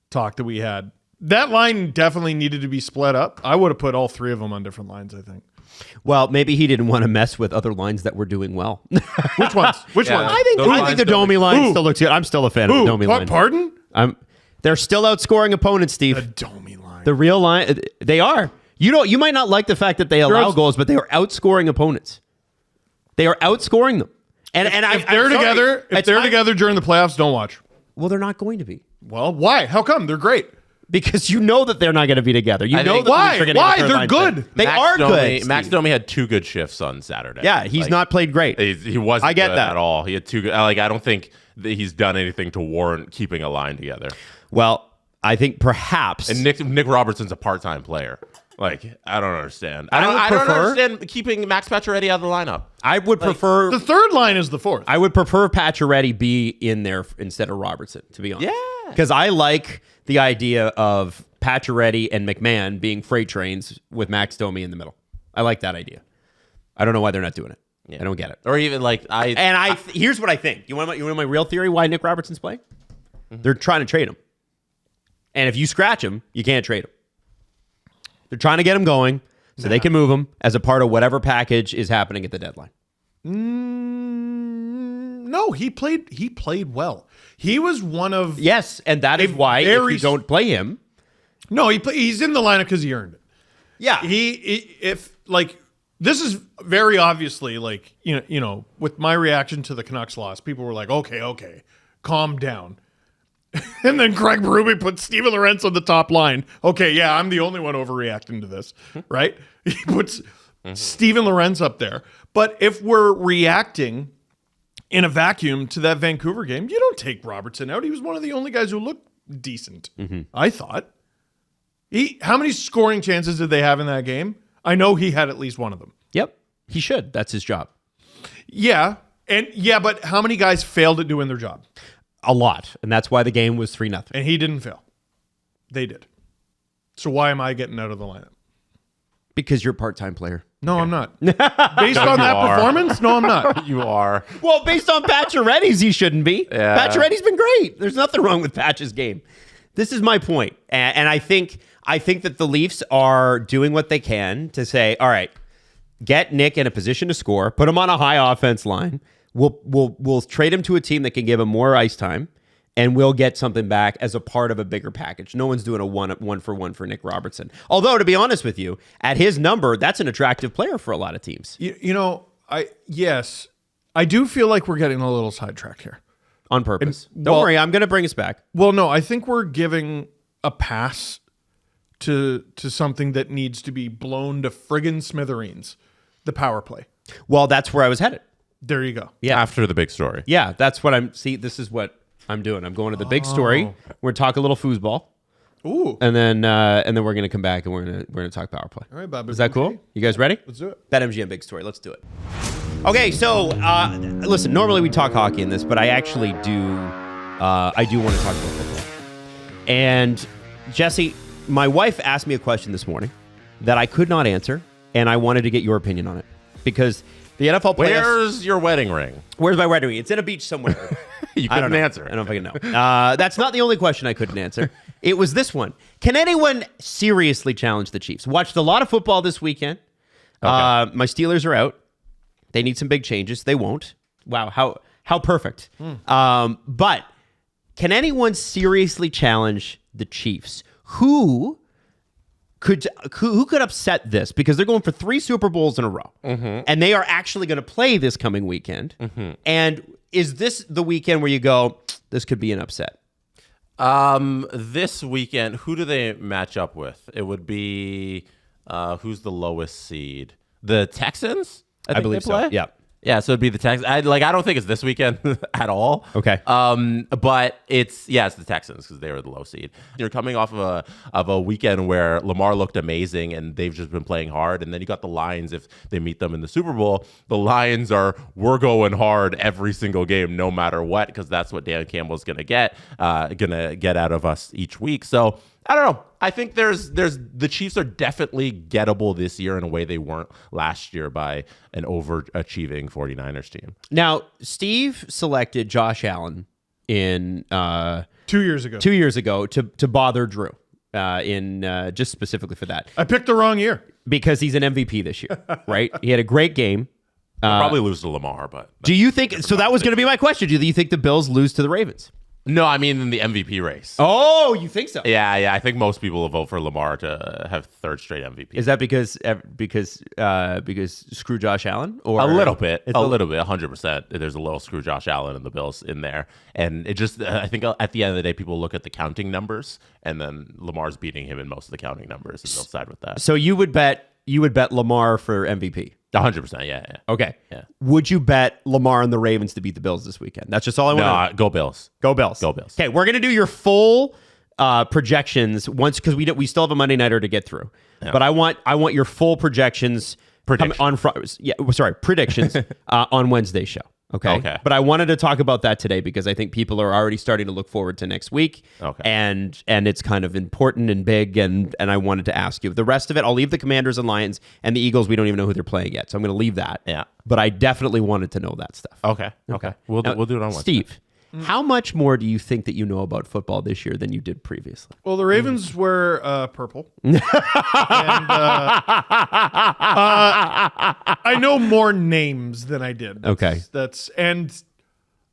talk that we had. That line definitely needed to be split up. I would have put all 3 of them on different lines, I think. Well, maybe he didn't want to mess with other lines that were doing well. Which ones? Which ones? I think the Domi line still looks good. I'm still a fan of the Domi line. Pardon? They're still outscoring opponents, Steve. The Domi line. The real line. They are. You might not like the fact that they allow goals, but they are outscoring opponents. They are outscoring them. And if they're together during the playoffs, don't watch. Well, they're not going to be. Well, why? How come? They're great. Because you know that they're not going to be together. You know that why? Why? They're good. They are good. Max Domi had 2 good shifts on Saturday. Yeah, he's not played great. He wasn't I get good that at all. He had 2 good. Like, I don't think that he's done anything to warrant keeping a line together. Well, I think perhaps. And Nick Robertson's a part-time player. Like, I don't understand. I don't understand keeping Max Pacioretty out of the lineup. I would prefer the third line is the fourth. I would prefer Pacioretty be in there instead of Robertson, to be honest. Yeah, because I like the idea of Pacioretty and McMahon being freight trains with Max Domi in the middle. I like that idea. I don't know why they're not doing it. Yeah. I don't get it. Or even like here's what I think. You want my real theory why Nick Robertson's playing? Mm-hmm. They're trying to trade him, and if you scratch him, you can't trade him. They're trying to get him going so they can move him as a part of whatever package is happening at the deadline. No, he played well. He was one of yes, and that is why if you don't play him. No, he's in the lineup because he earned it. Yeah, this is very obviously like you know with my reaction to the Canucks loss, people were like, okay, calm down. And then Craig Berube put Steven Lorentz on the top line. Okay, yeah, I'm the only one overreacting to this, right? He puts Steven Lorentz up there. But if we're reacting in a vacuum to that Vancouver game, you don't take Robertson out. He was one of the only guys who looked decent, I thought. How many scoring chances did they have in that game? I know he had at least one of them. Yep, he should. That's his job. Yeah, but how many guys failed at doing their job? A lot, and that's why the game was 3-0. And he didn't fail. They did. So why am I getting out of the lineup? Because you're a part-time player. No, I'm not. Based on that performance? No, I'm not. You are. Well, based on Pacioretty's, he shouldn't be. Yeah. Pacioretty's been great. There's nothing wrong with Patch's game. This is my point. And I think that the Leafs are doing what they can to say, all right, get Nick in a position to score, put him on a high offense line. We'll trade him to a team that can give him more ice time, and we'll get something back as a part of a bigger package. No one's doing a one-for-one for Nick Robertson. Although, to be honest with you, at his number, that's an attractive player for a lot of teams. Yes, I do feel like we're getting a little sidetracked here. On purpose. Don't worry, I'm going to bring us back. Well, no, I think we're giving a pass to something that needs to be blown to friggin' smithereens. The power play. Well, that's where I was headed. There you go. Yeah. After the big story. Yeah, that's what I'm... See, this is what I'm doing. I'm going to the big story. We're going to talk a little foosball. Ooh. And then we're going to come back and we're going to talk power play. All right, Bob. Is that cool? You guys ready? Let's do it. BetMGM big story. Let's do it. Okay, so listen, normally we talk hockey in this, but I actually do want to talk about football. And Jesse, my wife asked me a question this morning that I could not answer, and I wanted to get your opinion on it. Because the NFL playoffs... Where's your wedding ring? Where's my wedding ring? It's in a beach somewhere. You I don't couldn't know. answer. I don't fucking know. That's not the only question I couldn't answer. It was this one. Can anyone seriously challenge the Chiefs? Watched a lot of football this weekend. Okay. My Steelers are out. They need some big changes. They won't. Wow, how perfect. But can anyone seriously challenge the Chiefs? Who could upset this? Because they're going for 3 Super Bowls in a row. And they are actually going to play this coming weekend. And is this the weekend where you go, this could be an upset? This weekend, who do they match up with? It would be who's the lowest seed? The Texans? I believe so. Yeah. Yeah, so it'd be the Texans. I don't think it's this weekend at all. Okay. But it's the Texans because they were the low seed. You're coming off of a weekend where Lamar looked amazing and they've just been playing hard. And then you got the Lions. If they meet them in the Super Bowl, the Lions we're going hard every single game, no matter what, because that's what Dan Campbell's gonna get out of us each week. So I don't know. I think there's the Chiefs are definitely gettable this year in a way they weren't last year by an overachieving 49ers team. Now, Steve selected Josh Allen in 2 years ago. 2 years ago to bother Drew in just specifically for that. I picked the wrong year. Because he's an MVP this year, right? He had a great game. They'll probably lose to Lamar, but Do you think so? That was going to be my question. Do you think the Bills lose to the Ravens? no, I mean in the MVP race. Oh, you think so? Yeah. I think most people will vote for Lamar to have third straight MVP. Is that because screw Josh Allen? Or a little bit, 100%. There's a little screw Josh Allen and the Bills in there, and it just I think at the end of the day, people look at the counting numbers, and then Lamar's beating him in most of the counting numbers, and they'll side with that. So you would bet Lamar for MVP? 100%, yeah. Okay. Yeah. Would you bet Lamar and the Ravens to beat the Bills this weekend? That's just all I want to know. No, go Bills. Go Bills. Go Bills. Okay, we're going to do your full projections once because we still have a Monday nighter to get through. Yeah. But I want your full predictions on predictions on Wednesday's show. Okay. But I wanted to talk about that today because I think people are already starting to look forward to next week. Okay. And it's kind of important and big, and I wanted to ask you. The rest of it, I'll leave the Commanders and Lions and the Eagles. We don't even know who they're playing yet, so I'm going to leave that. Yeah. But I definitely wanted to know that stuff. Okay. We'll do it on Wednesday. Steve, how much more do you think that you know about football this year than you did previously? Well, the Ravens wear purple. And, I know more names than I did. Okay. And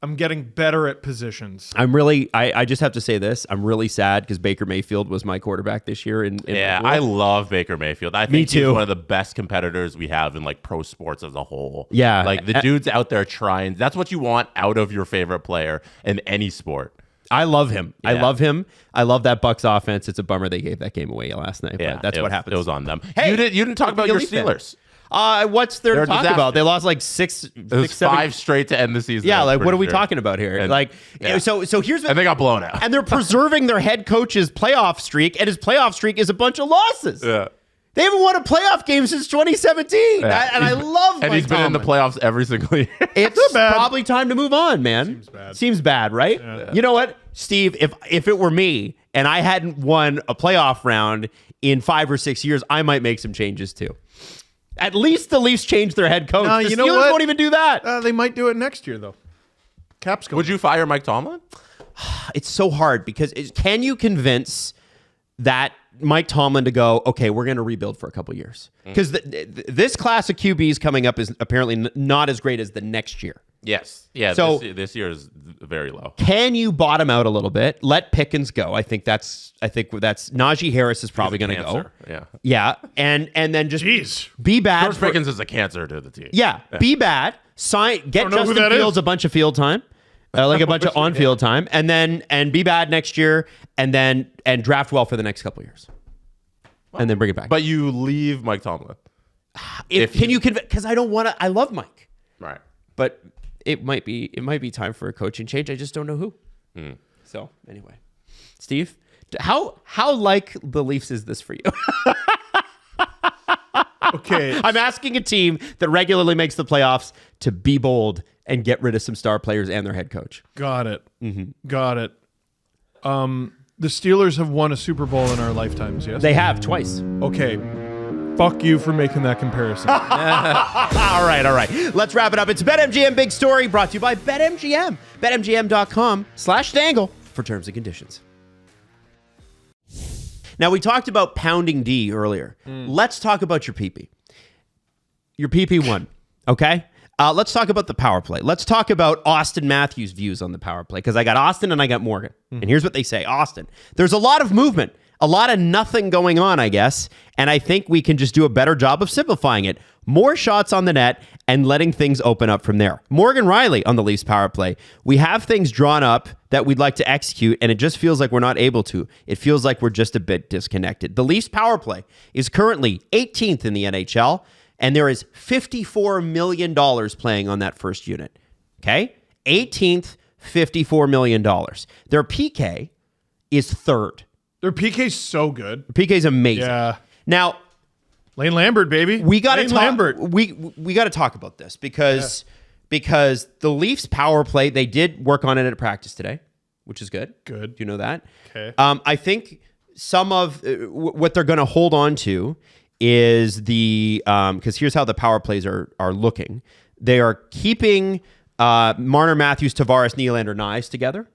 I'm getting better at positions. I just have to say this. I'm really sad because Baker Mayfield was my quarterback this year. I love Baker Mayfield. I think too. He's one of the best competitors we have in like pro sports as a whole. Yeah. Like the dude's out there trying. That's what you want out of your favorite player in any sport. I love him. Yeah. I love him. I love that Bucs offense. It's a bummer they gave that game away last night. Yeah, But that's what happens. It was on them. Hey, you didn't talk about your Steelers. What's there to They're a talk disaster. about? They lost like six, It was 7 5 straight to end the season. Yeah, I'm like what pretty are we sure. talking about here? And- So here's what, And they got blown out. and they're preserving their head coach's playoff streak, and his playoff streak is a bunch of losses. Yeah. They haven't won a playoff game since 2017, Yeah. and I love. And he's been in the playoffs every single year. It's probably time to move on, man. Seems bad, right? Yeah. You know what, Steve? If it were me and I hadn't won a playoff round in 5 or 6 years, I might make some changes too. At least the Leafs changed their head coach. No, the you know Steelers what? won't even do that. They might do it next year, though. Cap's going. Would you fire Mike Tomlin? It's so hard because can you convince that Mike Tomlin to go, okay, we're going to rebuild for a couple years? Because this class of QBs coming up is apparently not as great as the next year. Yes. Yeah. So- this year is very low. Can you bottom out a little bit? Let Pickens go. I think that's Najee Harris is probably going to go. Yeah. Yeah, and then just Jeez. be bad. George Pickens is a cancer to the team. Yeah, be bad. Get Justin Fields a bunch of field time, like a bunch of on-field time, and be bad next year, and draft well for the next couple of years, and then bring it back. But you leave Mike Tomlin. Can you convince? Because I don't want to. I love Mike, Right. but it might be time for a coaching change. I just don't know who. So anyway, Steve, how like the Leafs is this for you? Okay. I'm asking a team that regularly makes the playoffs to be bold and get rid of some star players and their head coach. Got it. Got it. The Steelers have won a Super Bowl in our lifetimes, yes? They have twice. Okay. Fuck you for making that comparison. All right. Let's wrap it up. It's BetMGM Big Story brought to you by BetMGM. BetMGM.com/dangle for terms and conditions. Now, we talked about pounding D earlier. Let's talk about your PP. Your PP1, okay? Let's talk about the power play. Let's talk about Austin Matthews' views on the power play, because I got Austin and I got Morgan. And here's what they say. Austin, there's a lot of movement, a lot of nothing going on, I guess, and I think we can just do a better job of simplifying it. More shots on the net and letting things open up from there. Morgan Riley on the Leafs power play. We have things drawn up that we'd like to execute, and it just feels like we're not able to. It feels like we're just a bit disconnected. The Leafs power play is currently 18th in the NHL, and there is $54 million playing on that first unit. Okay? 18th, $54 million. Their PK is third. Their PK's so good. PK's amazing. Yeah. Now, Lane Lambert, baby. we got to Lane talk. Lambert. We got to talk about this because the Leafs power play, they did work on it at practice today, which is good. Good. Do you know that? Okay. I think some of what they're going to hold on to is the because here's how the power plays are looking. They are keeping Marner, Matthews, Tavares, Nylander, Nyes together.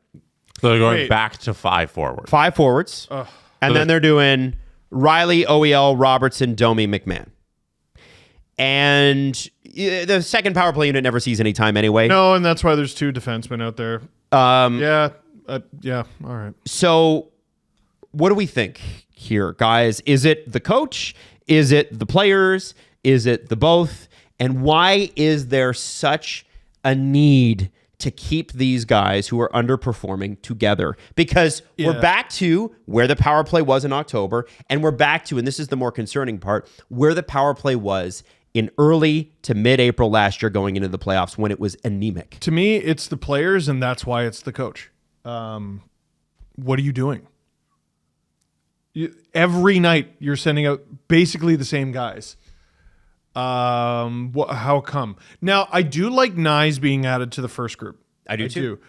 So they're going back to 5 forward. 5 forwards. And then they're doing Riley, OEL, Robertson, Domi, McMahon. And the second power play unit never sees any time anyway. No, and that's why there's 2 defensemen out there. Yeah. All right. So what do we think here, guys? Is it the coach? Is it the players? Is it the both? And why is there such a need to keep these guys who are underperforming together? Because we're back to where the power play was in October, and we're back to, and this is the more concerning part, where the power play was in early to mid-April last year going into the playoffs when it was anemic. To me, it's the players, and that's why it's the coach. What are you doing? Every night you're sending out basically the same guys. How come? Now, I do like Nyes being added to the first group. I do too.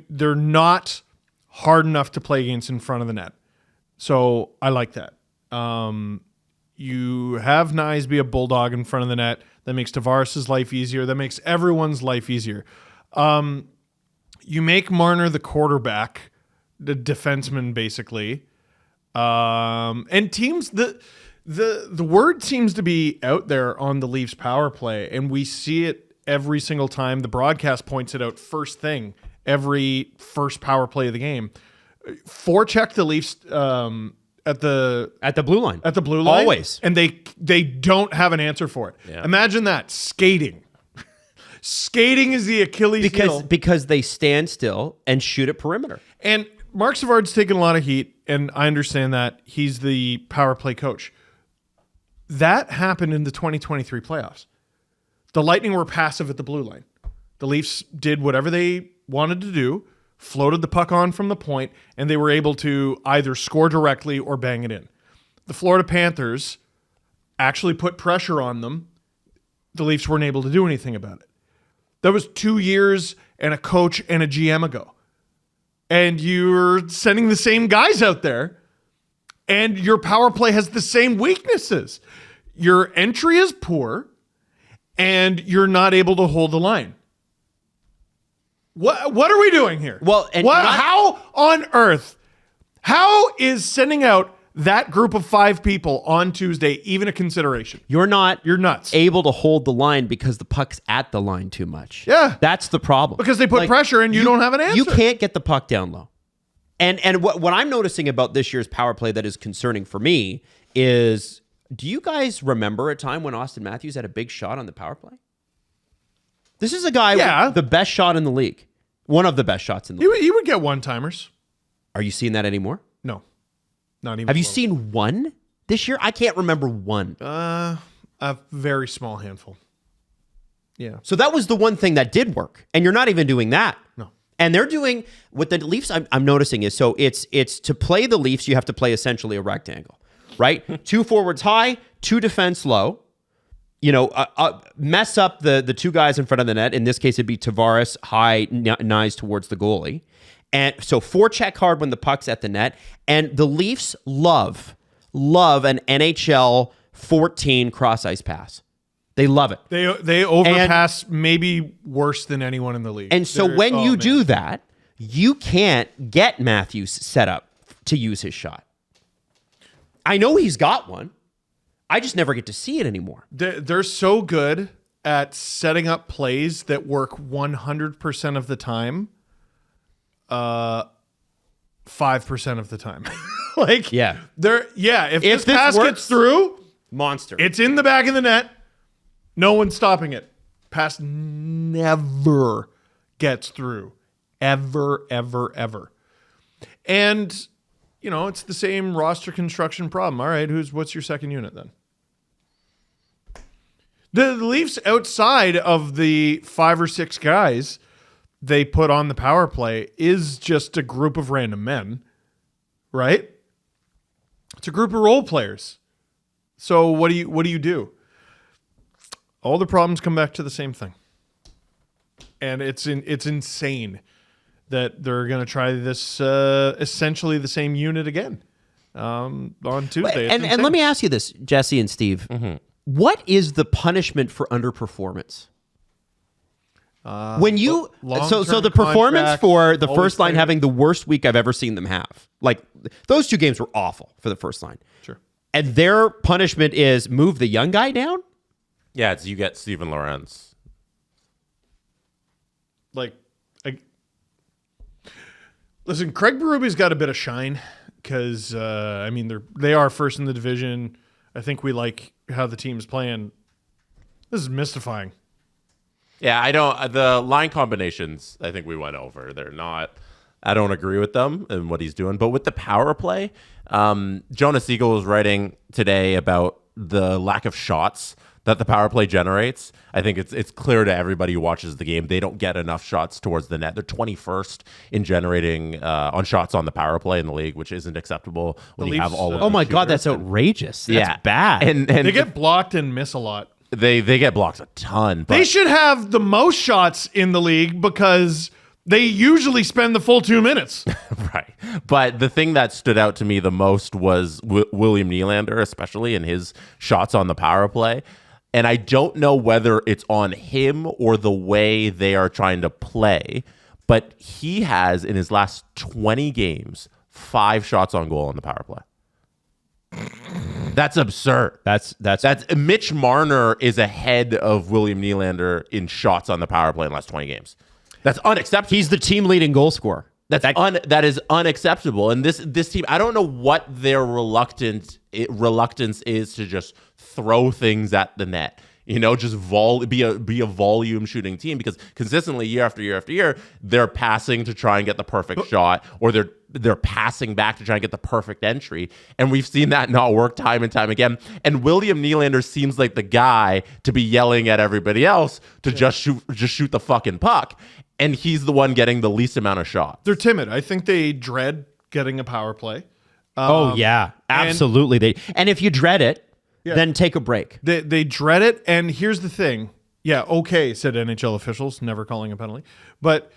They're not hard enough to play against in front of the net. So I like that. You have Nyes be a bulldog in front of the net. That makes Tavares' life easier. That makes everyone's life easier. You make Marner the quarterback, the defenseman, basically. And teams, the word seems to be out there on the Leafs power play, and we see it every single time. The broadcast points it out first thing, every first power play of the game. Forecheck the Leafs at the blue line. At the blue line. Always. And they don't have an answer for it. Yeah. Imagine that. Skating. Skating is the Achilles heel. Because they stand still and shoot at perimeter. And Mark Savard's taken a lot of heat, and I understand that. He's the power play coach. That happened in the 2023 playoffs. The Lightning were passive at the blue line. The Leafs did whatever they wanted to do, floated the puck on from the point, and they were able to either score directly or bang it in. The Florida Panthers actually put pressure on them. The Leafs weren't able to do anything about it. That was 2 years and a coach and a GM ago. And you're sending the same guys out there, and your power play has the same weaknesses. Your entry is poor, and you're not able to hold the line. What are we doing here? Well, and how on earth? How is sending out that group of 5 people on Tuesday even a consideration? You're nuts. Able to hold the line because the puck's at the line too much. Yeah. That's the problem. Because they put pressure and you don't have an answer. You can't get the puck down low. And what I'm noticing about this year's power play that is concerning for me is, do you guys remember a time when Austin Matthews had a big shot on the power play? This is a guy with the best shot in the league. One of the best shots in the league. He would get one-timers. Are you seeing that anymore? No. Not even Have you close. seen one this year? I can't remember one. A very small handful. Yeah. So that was the one thing that did work. And you're not even doing that. No. And they're doing what the Leafs I'm noticing is, so it's to play the Leafs, you have to play essentially a rectangle, right? 2 forwards high, 2 defense low. Mess up the 2 guys in front of the net. In this case, it'd be Tavares high, knives towards the goalie. And so forecheck hard when the puck's at the net. And the Leafs love an NHL 14 cross ice pass. They love it. They overpass maybe worse than anyone in the league. And so when you do that, you can't get Matthews set up to use his shot. I know he's got one. I just never get to see it anymore. They're so good at setting up plays that work 100% of the time. 5% of the time. If this pass works, gets through, monster. it's in the back of the net. No one's stopping it. Pass never gets through. Ever, ever, ever. And, it's the same roster construction problem. All right, what's your second unit then? The Leafs, outside of the 5 or 6 guys they put on the power play, is just a group of random men, right? It's a group of role players. So what do you do? All the problems come back to the same thing. And it's insane that they're going to try this essentially the same unit again on Tuesday. And let me ask you this, Jesse and Steve. Mm-hmm. What is the punishment for underperformance? When you so the performance for the first line having the worst week I've ever seen them have. Like those 2 games were awful for the first line. Sure. And their punishment is move the young guy down? Yeah, it's you get Steven Lorentz. Listen, Craig Berube's got a bit of shine because they are first in the division. I think we like how the team's playing. This is mystifying. Yeah, the line combinations, I think we went over. They're not, I don't agree with them and what he's doing. But with the power play, Jonas Siegel was writing today about the lack of shots that the power play generates. I think it's clear to everybody who watches the game, they don't get enough shots towards the net. They're 21st in generating on shots on the power play in the league, which isn't acceptable when you have all of oh my God, that's outrageous. That's bad. And they get blocked and miss a lot. They get blocked a ton. But they should have the most shots in the league because they usually spend the full 2 minutes. Right. But the thing that stood out to me the most was William Nylander, especially in his shots on the power play. And I don't know whether it's on him or the way they are trying to play, but he has, in his last 20 games, 5 shots on goal on the power play. That's absurd. That's Mitch Marner is ahead of William Nylander in shots on the power play in the last 20 games. That's unacceptable. He's the team leading goal scorer. That is unacceptable. And this team, I don't know what their reluctance is to just throw things at the net. Just be a volume shooting team, because consistently year after year after year, they're passing to try and get the perfect shot, or they're passing back to try and get the perfect entry. And we've seen that not work time and time again. And William Nylander seems like the guy to be yelling at everybody else to just shoot the fucking puck. And he's the one getting the least amount of shots. They're timid. I think they dread getting a power play. Oh yeah, absolutely. And if you dread it, then take a break. They dread it. And here's the thing. Yeah, okay, said NHL officials, never calling a penalty. But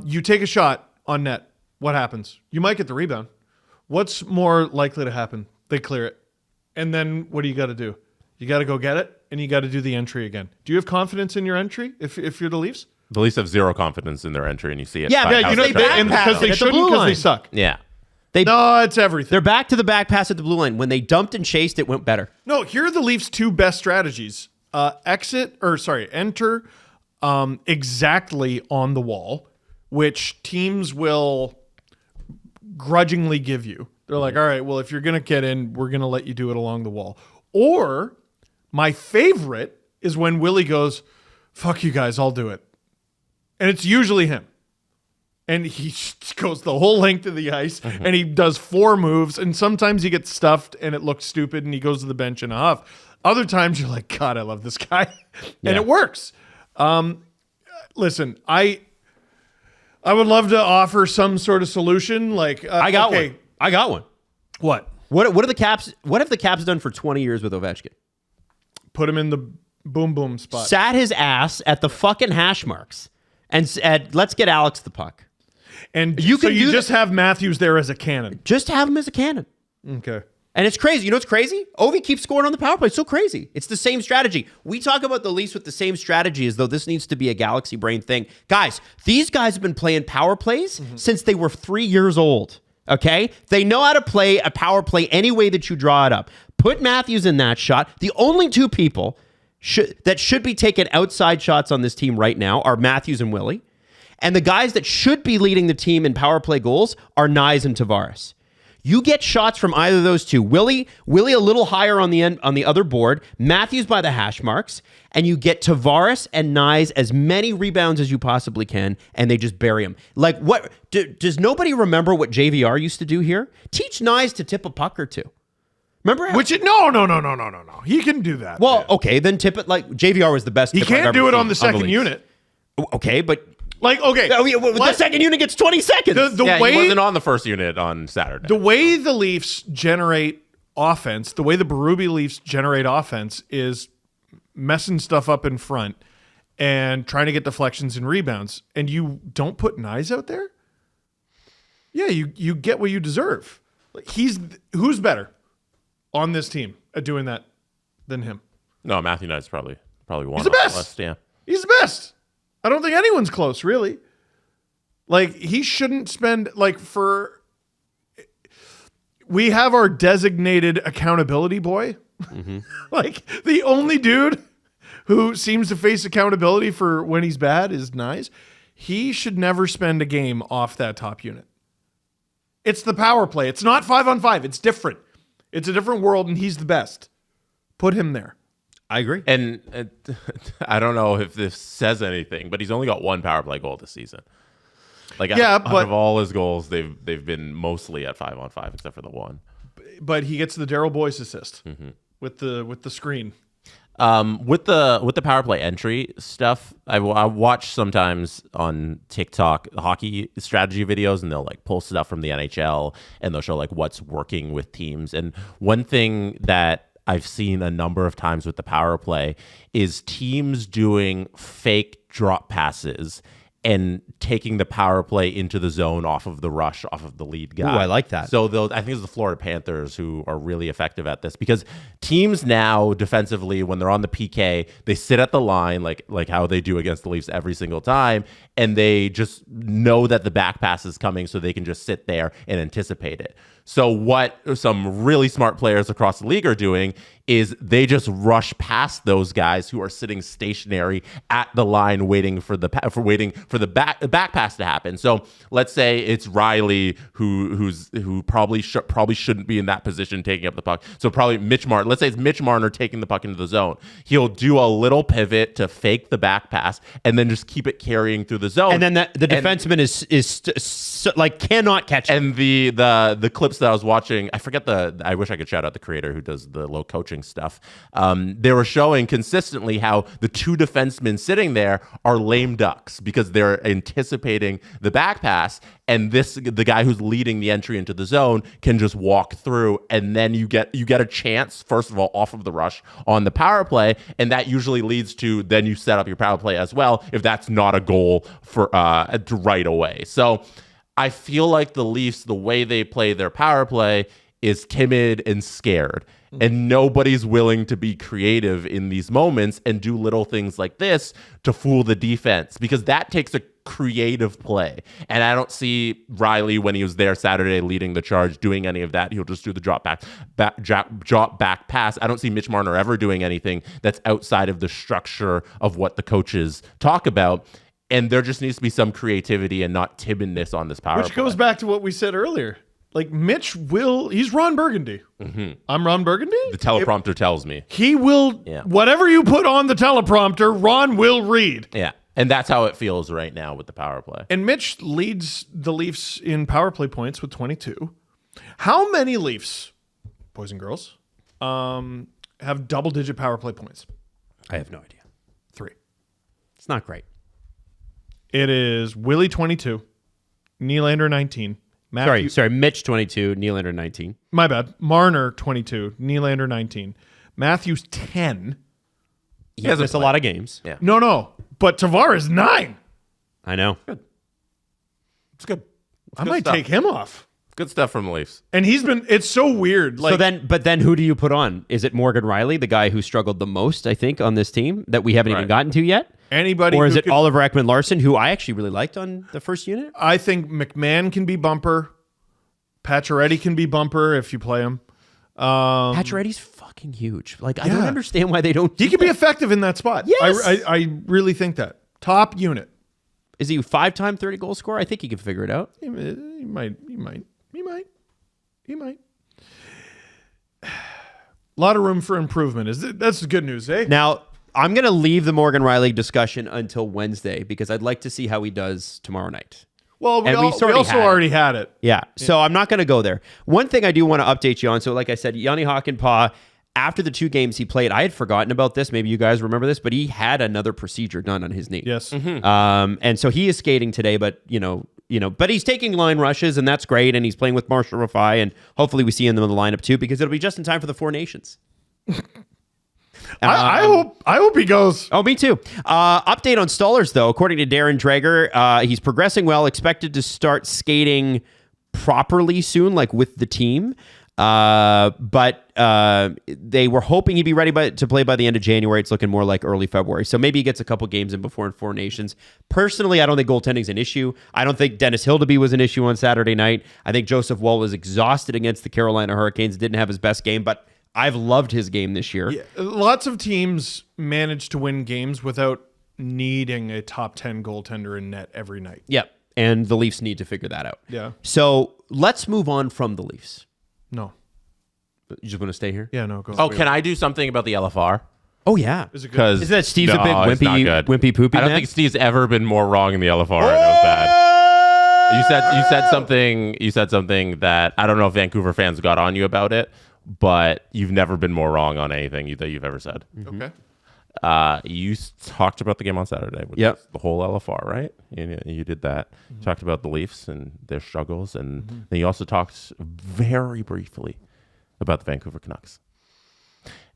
you take a shot on net. What happens? You might get the rebound. What's more likely to happen? They clear it. And then what do you got to do? You got to go get it, and you got to do the entry again. Do you have confidence in your entry if you're the Leafs? The Leafs have zero confidence in their entry, and you see it. Yeah, because they shouldn't, because they suck. Yeah. No, it's everything. They're back to the back pass at the blue line. When they dumped and chased, it went better. No, here are the Leafs' 2 best strategies. Enter exactly on the wall, which teams will grudgingly give you. They're like, all right, well, if you're going to get in, we're going to let you do it along the wall. Or my favorite is when Willie goes, fuck you guys, I'll do it. And it's usually him. And he just goes the whole length of the ice and he does 4 moves. And sometimes he gets stuffed and it looks stupid and he goes to the bench in a huff. Other times you're like, God, I love this guy. And it works. Listen, I would love to offer some sort of solution. Like I got one. What? What have the Caps done for 20 years with Ovechkin? Put him in the boom boom spot. Sat his ass at the fucking hash marks and said, let's get Alex the puck. And you just have Matthews there as a cannon. Just have him as a cannon. Okay. And it's crazy. You know what's crazy? Ovi keeps scoring on the power play. It's so crazy. It's the same strategy. We talk about the Leafs with the same strategy as though this needs to be a Galaxy brain thing. Guys, these guys have been playing power plays since they were 3 years old. Okay? They know how to play a power play any way that you draw it up. Put Matthews in that shot. The only 2 people that should be taking outside shots on this team right now are Matthews and Willie. And the guys that should be leading the team in power play goals are Nyes and Tavares. You get shots from either of those 2. Willie a little higher on the end on the other board, Matthews by the hash marks, and you get Tavares and Nyes as many rebounds as you possibly can, and they just bury them. Like what? Does nobody remember what JVR used to do here? Teach Nyes to tip a puck or 2. Remember? No. He can do that. Well, okay, then tip it like JVR was the best. He can't do it on the second unit. Okay, but. Like, okay. The second unit gets 20 seconds. He wasn't on the first unit on Saturday. The way the Leafs generate offense, the way the Berube Leafs generate offense is messing stuff up in front and trying to get deflections and rebounds. And you don't put Nyes out there? Yeah, you get what you deserve. Like, who's better on this team at doing that than him? No, Matthew Knight's probably one. He's the best. List, yeah. He's the best. I don't think anyone's close, really. Like, he shouldn't spend, we have our designated accountability boy. Like, the only dude who seems to face accountability for when he's bad is Nyes. He should never spend a game off that top unit. It's the power play. It's not 5-on-5. It's different. It's a different world, and he's the best. Put him there. I agree. And I don't know if this says anything, but he's only got 1 power play goal this season. Like, out of all his goals, they've been mostly at 5-on-5, except for the 1. But he gets the Daryl Boyce assist with the screen. With the power play entry stuff, I watch sometimes on TikTok hockey strategy videos, and they'll like pull stuff from the NHL, and they'll show like what's working with teams. And one thing that I've seen a number of times with the power play is teams doing fake drop passes and taking the power play into the zone off of the rush, off of the lead guy. Ooh, I like that. So I think it's the Florida Panthers who are really effective at this, because teams now defensively, when they're on the PK, they sit at the line like how they do against the Leafs every single time, and they just know that the back pass is coming, so they can just sit there and anticipate it. So what some really smart players across the league are doing is they just rush past those guys who are sitting stationary at the line waiting for the back pass to happen. So let's say it's Riley who probably shouldn't be in that position taking up the puck. So probably Mitch Marner. Let's say it's Mitch Marner taking the puck into the zone. He'll do a little pivot to fake the back pass and then just keep it carrying through the zone. And then the defenseman cannot catch it. And the clips that I was watching, I wish I could shout out the creator who does the low coaching stuff. They were showing consistently how the 2 defensemen sitting there are lame ducks because they're anticipating the back pass, and the guy who's leading the entry into the zone can just walk through, and then you get a chance, first of all, off of the rush on the power play, and that usually leads to then you set up your power play as well if that's not a goal for right away. So I feel like the Leafs, the way they play their power play is timid and scared. And nobody's willing to be creative in these moments and do little things like this to fool the defense, because that takes a creative play. And I don't see Riley, when he was there Saturday leading the charge, doing any of that. He'll just do the drop back pass. I don't see Mitch Marner ever doing anything that's outside of the structure of what the coaches talk about. And there just needs to be some creativity and not timidness on this power play. Which goes back to what we said earlier. Like Mitch he's Ron Burgundy. I'm Ron Burgundy. The teleprompter tells me. He will, whatever you put on the teleprompter, Ron will read. Yeah. And that's how it feels right now with the power play. And Mitch leads the Leafs in power play points with 22. How many Leafs, boys and girls, have double-digit power play points? I have no idea. 3. It's not great. It is Willie 22, Nylander 19. Matthew, Sorry, Mitch 22, Nylander 19. My bad. Marner 22, Nylander 19. Matthews 10. He has missed a lot of games. Yeah. No. But Tavares 9. I know. It's good. I might take him off. Good stuff from the Leafs. And it's so weird. Like, but then who do you put on? Is it Morgan Riley, the guy who struggled the most, I think, on this team that we haven't even gotten to yet? Anybody? Or is it Oliver Ekman-Larsson, who I actually really liked on the first unit? I think McMahon can be bumper. Pacioretty can be bumper if you play him. Pacioretty's fucking huge. Like, I don't understand why they don't. He can be effective in that spot. Yes. I really think that. Top unit. Is he a 5-time 30-goal scorer? I think he can figure it out. He might. A lot of room for improvement. That's the good news, eh? Now, I'm going to leave the Morgan Riley discussion until Wednesday because I'd like to see how he does tomorrow night. Well, we And also already had it. Yeah, so I'm not going to go there. One thing I do want to update you on, so like I said, Yanni Hakanpää, after the 2 games he played, I had forgotten about this. Maybe you guys remember this, but he had another procedure done on his knee. Yes. And so he is skating today, but but he's taking line rushes, and that's great, and he's playing with Marshall Rafai, and hopefully we see him in the lineup too, because it'll be just in time for the Four Nations. I hope he goes. Oh, me too. Update on Stollers, though. According to Darren Dreger, he's progressing well, expected to start skating properly soon, like with the team. But they were hoping he'd be ready to play by the end of January. It's looking more like early February. So maybe he gets a couple games in before in Four Nations. Personally, I don't think goaltending's an issue. I don't think Dennis Hildeby was an issue on Saturday night. I think Joseph Woll was exhausted against the Carolina Hurricanes, didn't have his best game, but I've loved his game this year. Yeah, lots of teams manage to win games without needing a top 10 goaltender in net every night. Yep. And the Leafs need to figure that out. Yeah. So let's move on from the Leafs. No. You just want to stay here? Yeah, no, go. Oh, can I do something about the LFR? Oh, yeah. Is it good? Because Isn't that Steve's a big wimpy poopy I don't man? think Steve's ever been more wrong in the LFR. I know that. You said something. You said something that I don't know if Vancouver fans got on you about it, but you've never been more wrong on anything that you've ever said. Okay. You talked about the game on Saturday with the whole LFR, right? You did that. You talked about the Leafs and their struggles, and then you also talked very briefly about the Vancouver Canucks.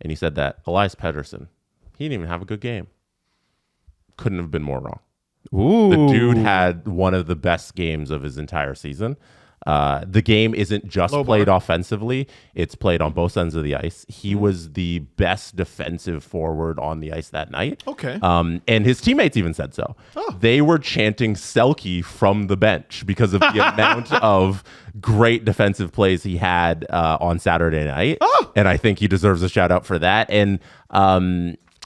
And you said that Elias Pettersson, he didn't even have a good game. Couldn't have been more wrong. Ooh. The dude had one of the best games of his entire season. The game isn't just played offensively. It's played on both ends of the ice. He was the best defensive forward on the ice that night. Okay. And his teammates even said so. They were chanting Selke from the bench because of the amount of great defensive plays he had on Saturday night. And I think he deserves a shout out for that. And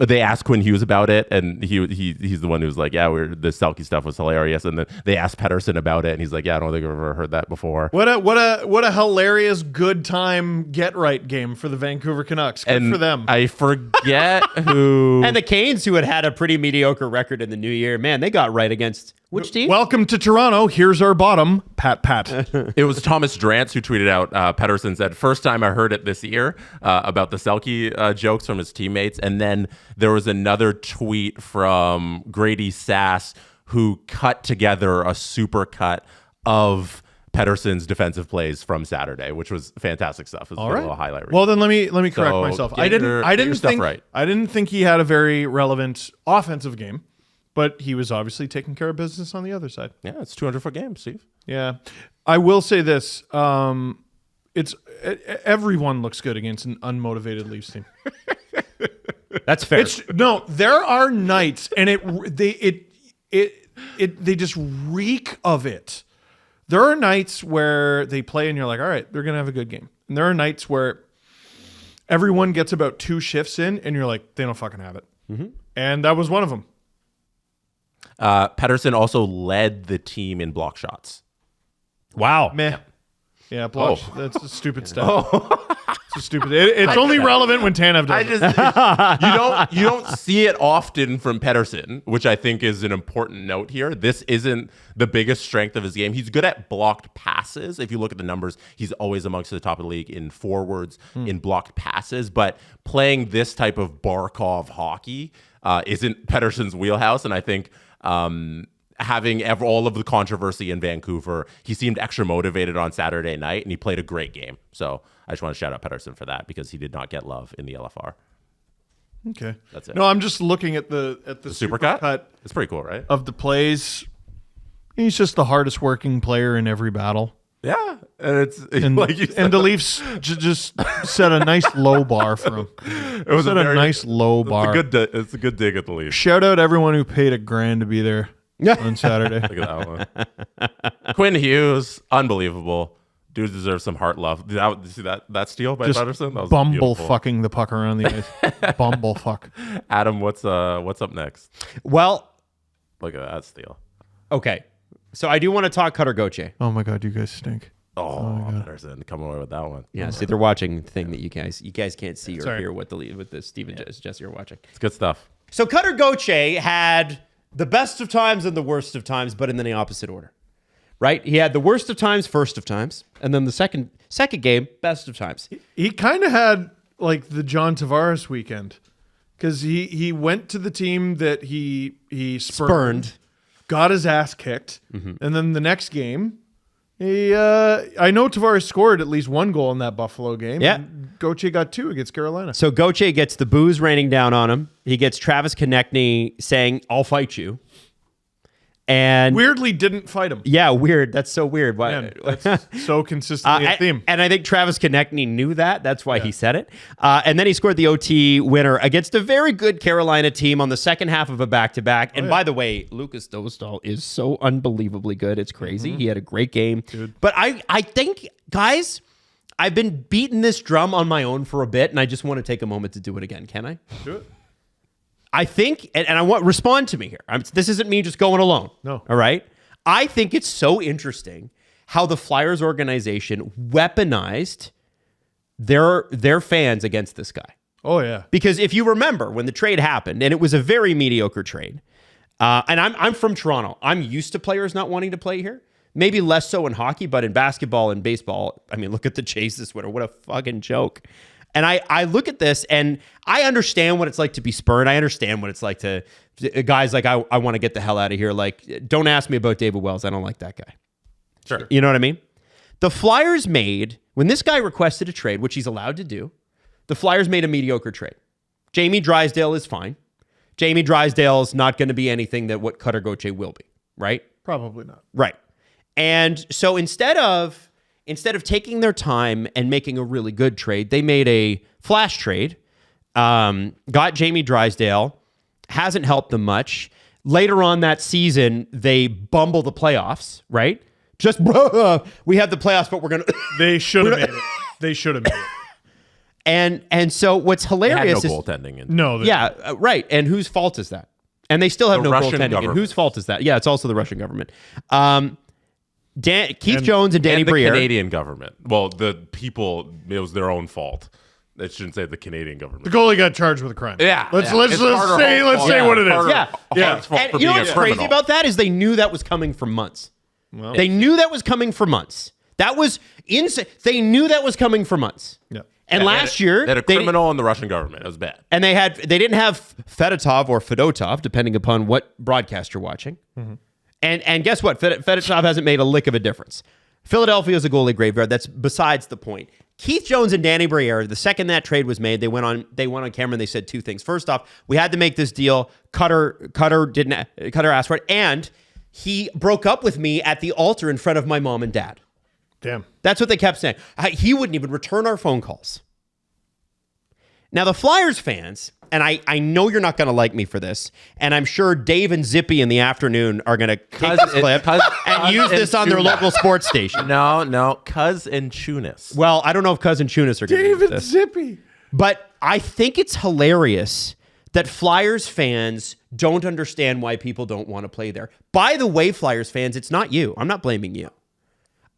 they asked Quinn Hughes about it, and he's the one who's like, yeah, the Selke stuff was hilarious. And then they asked Pettersson about it, and he's like, yeah, I don't think I've ever heard that before. What a hilarious good time get right game for the Vancouver Canucks. Good for them. I forget who. And the Canes, who had a pretty mediocre record in the new year, man, they got right against which team? Welcome to Toronto. Here's our bottom. Pat. It was Thomas Drance who tweeted out, Pettersson said, first time I heard it this year about the Selke jokes from his teammates. And then there was another tweet from Grady Sass who cut together a super cut of Pettersson's defensive plays from Saturday, which was fantastic stuff. It was a little highlight reel. Well, then let me correct myself. I didn't think he had a very relevant offensive game. But he was obviously taking care of business on the other side. Yeah, it's 200-foot game, Steve. Yeah. I will say this. It's everyone looks good against an unmotivated Leafs team. That's fair. There are nights, and they just reek of it. There are nights where they play, and you're like, all right, they're going to have a good game. And there are nights where everyone gets about 2 shifts in, and you're like, they don't fucking have it. Mm-hmm. And that was one of them. Pettersson also led the team in block shots. Wow. Meh. Yeah, blocked. That's a stupid stuff. It's a stupid. It's only relevant when Tanev does it. You don't see it often from Pettersson, which I think is an important note here. This isn't the biggest strength of his game. He's good at blocked passes. If you look at the numbers, he's always amongst the top of the league in forwards, in blocked passes. But playing this type of Barkov hockey isn't Pettersson's wheelhouse, and I think having all of the controversy in Vancouver, he seemed extra motivated on Saturday night, and he played a great game. So I just want to shout out Pettersson for that because he did not get love in the LFR. Okay, that's it. No, I'm just looking at the supercut. It's pretty cool, right? Of the plays, he's just the hardest working player in every battle. Yeah, and it's like you said, and the Leafs just set a nice low bar for him. It was a nice low bar. It's a good dig at the Leafs. Shout out everyone who paid $1,000 to be there on Saturday. Look at that one. Quinn Hughes, unbelievable. Dude deserves some heart love. Did you see that steal by Pettersson? That was bumble beautiful. fucking the puck around the ice. Bumble fuck. Adam, what's up next? Well, look at that steal. Okay, so I do want to talk Cutter Gauthier. Oh my god, you guys stink. Oh Pettersson, come away with that one. Yeah, see, they're watching the thing that you guys can't see or Sorry. hear what the Steve and Jesse are watching. It's good stuff. So Cutter Gauthier had the best of times and the worst of times, but in the opposite order. Right? He had the worst of times, first of times, and then the second game, best of times. He kind of had like the John Tavares weekend because he went to the team that he spurned, got his ass kicked, and then the next game, I know Tavares scored at least one goal in that Buffalo game. Yeah. Gauthier got 2 against Carolina. So Gauthier gets the booze raining down on him. He gets Travis Konechny saying, "I'll fight you." And weirdly didn't fight him. Yeah, weird. That's so weird. Why? Man, that's so consistently a theme. And I think Travis Konechny knew that. That's why he said it. And then he scored the OT winner against a very good Carolina team on the second half of a back-to-back. And by the way, Lucas Dostal is so unbelievably good. It's crazy. He had a great game. Dude. But I think, guys, I've been beating this drum on my own for a bit, and I just want to take a moment to do it again. Can I? Do it. I think, and I want respond to me here. This isn't me just going alone. No. All right. I think it's so interesting how the Flyers organization weaponized their fans against this guy. Oh yeah. Because if you remember when the trade happened, and it was a very mediocre trade, and I'm from Toronto, I'm used to players not wanting to play here. Maybe less so in hockey, but in basketball and baseball, I mean, look at the Chase this winter. What a fucking joke. And I look at this and I understand what it's like to be spurned. I understand what it's like to guys like, I want to get the hell out of here. Like, don't ask me about David Wells. I don't like that guy. Sure. You know what I mean? The Flyers made, when this guy requested a trade, which he's allowed to do, the Flyers made a mediocre trade. Jamie Drysdale is fine. Jamie Drysdale's not going to be anything that what Cutter Gauthier will be, right? Probably not. Right. And so instead of taking their time and making a really good trade, they made a flash trade, got Jamie Drysdale, hasn't helped them much. Later on that season, they bumble the playoffs, right? Just, we have the playoffs, but we're going to... They should have made it. They should have made it. And so what's hilarious they had is... goaltending. No. Right. And whose fault is that? And they still have The no Russian goaltending. government. And whose fault is that? Yeah, it's also the Russian government. Keith Jones and Danny the Briere. Canadian government. Well, the people, it was their own fault. They shouldn't say the Canadian government. The goalie got charged with a crime. Yeah. Let's It's say what it is. Yeah. And you know what's crazy about that is they knew that was coming for months. Well, They knew that was coming for months. That was insane. They knew that was coming for months. Yeah. And last year, they had a criminal in the Russian government. It was bad. and they didn't have Fedotov or Fedotov, depending upon what broadcast you're watching. Mm-hmm. And guess what? Fedotov hasn't made a lick of a difference. Philadelphia is a goalie graveyard. That's besides the point. Keith Jones and Danny Briere, the second that trade was made, they went on camera and they said two things. First off, we had to make this deal. Cutter asked for it, and he broke up with me at the altar in front of my mom and dad. Damn. That's what they kept saying. He wouldn't even return our phone calls. Now, the Flyers fans, and I know you're not going to like me for this, and I'm sure Dave and Zippy in the afternoon are going to take this clip and use this on their local sports station. No, Cuz and Chunas. Well, I don't know if Cuz and Chunas are going to use David this. Zippy. But I think it's hilarious that Flyers fans don't understand why people don't want to play there. By the way, Flyers fans, it's not you. I'm not blaming you.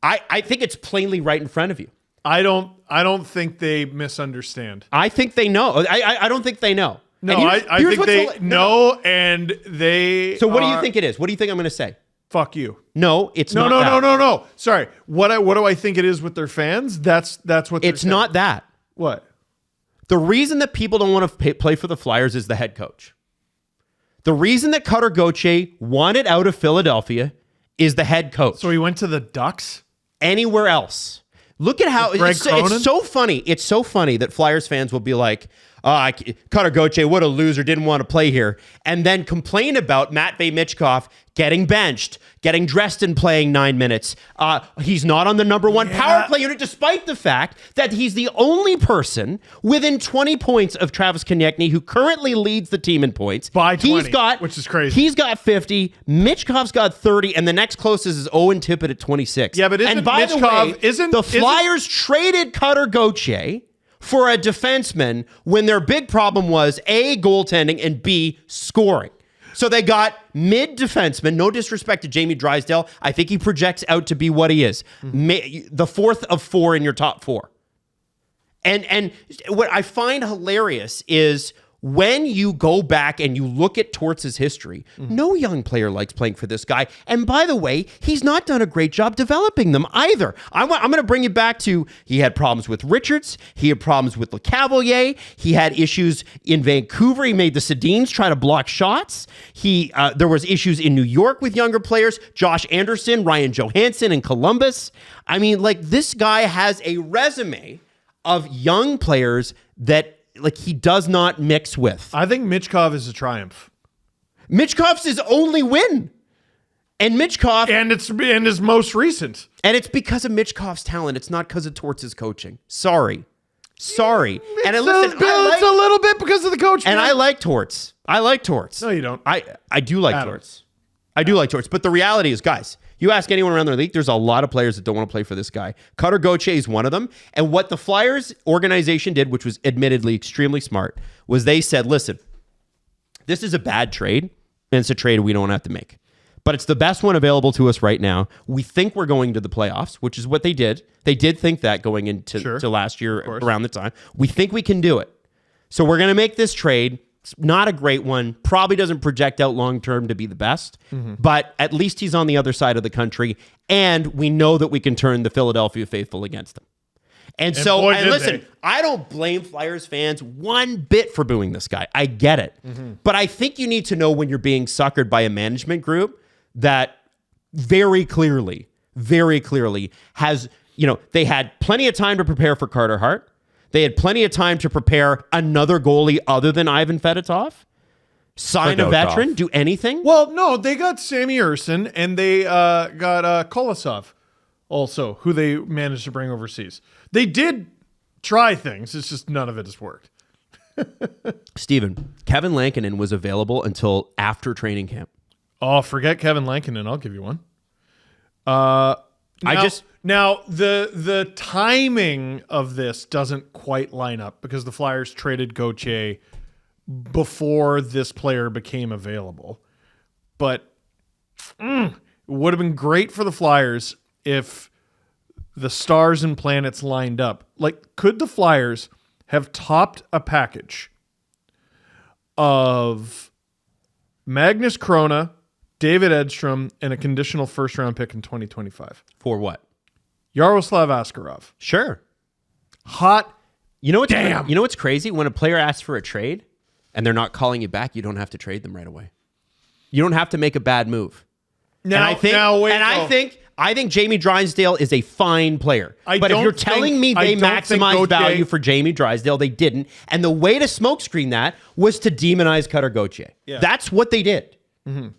I think it's plainly right in front of you. I don't think they misunderstand. I think they know. I don't think they know. No, I think they know, and they. So what do you think it is? What do you think I'm going to say? Fuck you. No, it's not. No. Sorry. What do I think it is with their fans? That's what. It's not that. What? The reason that people don't want to play for the Flyers is the head coach. The reason that Cutter Gauthier wanted out of Philadelphia is the head coach. So he went to the Ducks? Anywhere else. Look at how it's so funny. It's so funny that Flyers fans will be like, Cutter Gauthier, what a loser, didn't want to play here. And then complain about Matvei Michkov getting benched, getting dressed and playing 9 minutes. He's not on the number one power play unit, despite the fact that he's the only person within 20 points of Travis Konechny, who currently leads the team in points. By 20, which is crazy. He's got 50, Michkov's got 30, and the next closest is Owen Tippett at 26. Yeah, but and by the way, the Flyers traded Cutter Gauthier for a defenseman when their big problem was A, goaltending, and B, scoring. So they got mid-defenseman, no disrespect to Jamie Drysdale. I think he projects out to be what he is. The fourth of four in your top four. And what I find hilarious is when you go back and you look at Torts' history, no young player likes playing for this guy. And by the way, he's not done a great job developing them either. I'm going to bring you back to, he had problems with Richards. He had problems with LeCavalier. He had issues in Vancouver. He made the Sedins try to block shots. There was issues in New York with younger players. Josh Anderson, Ryan Johansson in Columbus. I mean, like, this guy has a resume of young players that he does not mix with. I think Michkov is a triumph. Michkov's his only win. And Michkov... And his most recent. And it's because of Michkov's talent. It's not because of Torts' coaching. Sorry. And listen, it's a little bit because of the coach. And I like Torts. No, you don't. I do like Torts. I do like Torts. But the reality is, guys, you ask anyone around the league, there's a lot of players that don't want to play for this guy. Cutter Gauthier is one of them. And what the Flyers organization did, which was admittedly extremely smart, was they said, listen, this is a bad trade, and it's a trade we don't have to make. But it's the best one available to us right now. We think we're going to the playoffs, which is what they did. They did think that going into to last year around the time. We think we can do it. So we're going to make this trade. It's not a great one. Probably doesn't project out long-term to be the best. But at least he's on the other side of the country. And we know that we can turn the Philadelphia faithful against him. And listen, I don't blame Flyers fans one bit for booing this guy. I get it. But I think you need to know when you're being suckered by a management group that very clearly has, they had plenty of time to prepare for Carter Hart. They had plenty of time to prepare another goalie other than Ivan Fedotov. Sign a veteran, do anything. Well, no, they got Sammy Urson and they got Kolosov also, who they managed to bring overseas. They did try things. It's just none of it has worked. Steven, Kevin Lankinen was available until after training camp. Oh, forget Kevin Lankinen. I'll give you one. Now, the timing of this doesn't quite line up because the Flyers traded Gauthier before this player became available. But it would have been great for the Flyers if the stars and planets lined up. Like, could the Flyers have topped a package of Magnus Krona, David Edstrom, and a conditional first-round pick in 2025? For what? Yaroslav Askarov. Sure. Hot. You know what's crazy? When a player asks for a trade and they're not calling you back, you don't have to trade them right away. You don't have to make a bad move. I think Jamie Drysdale is a fine player. But if you're telling me they maximized value for Jamie Drysdale, they didn't. And the way to smokescreen that was to demonize Cutter Gauthier. Yeah. That's what they did. And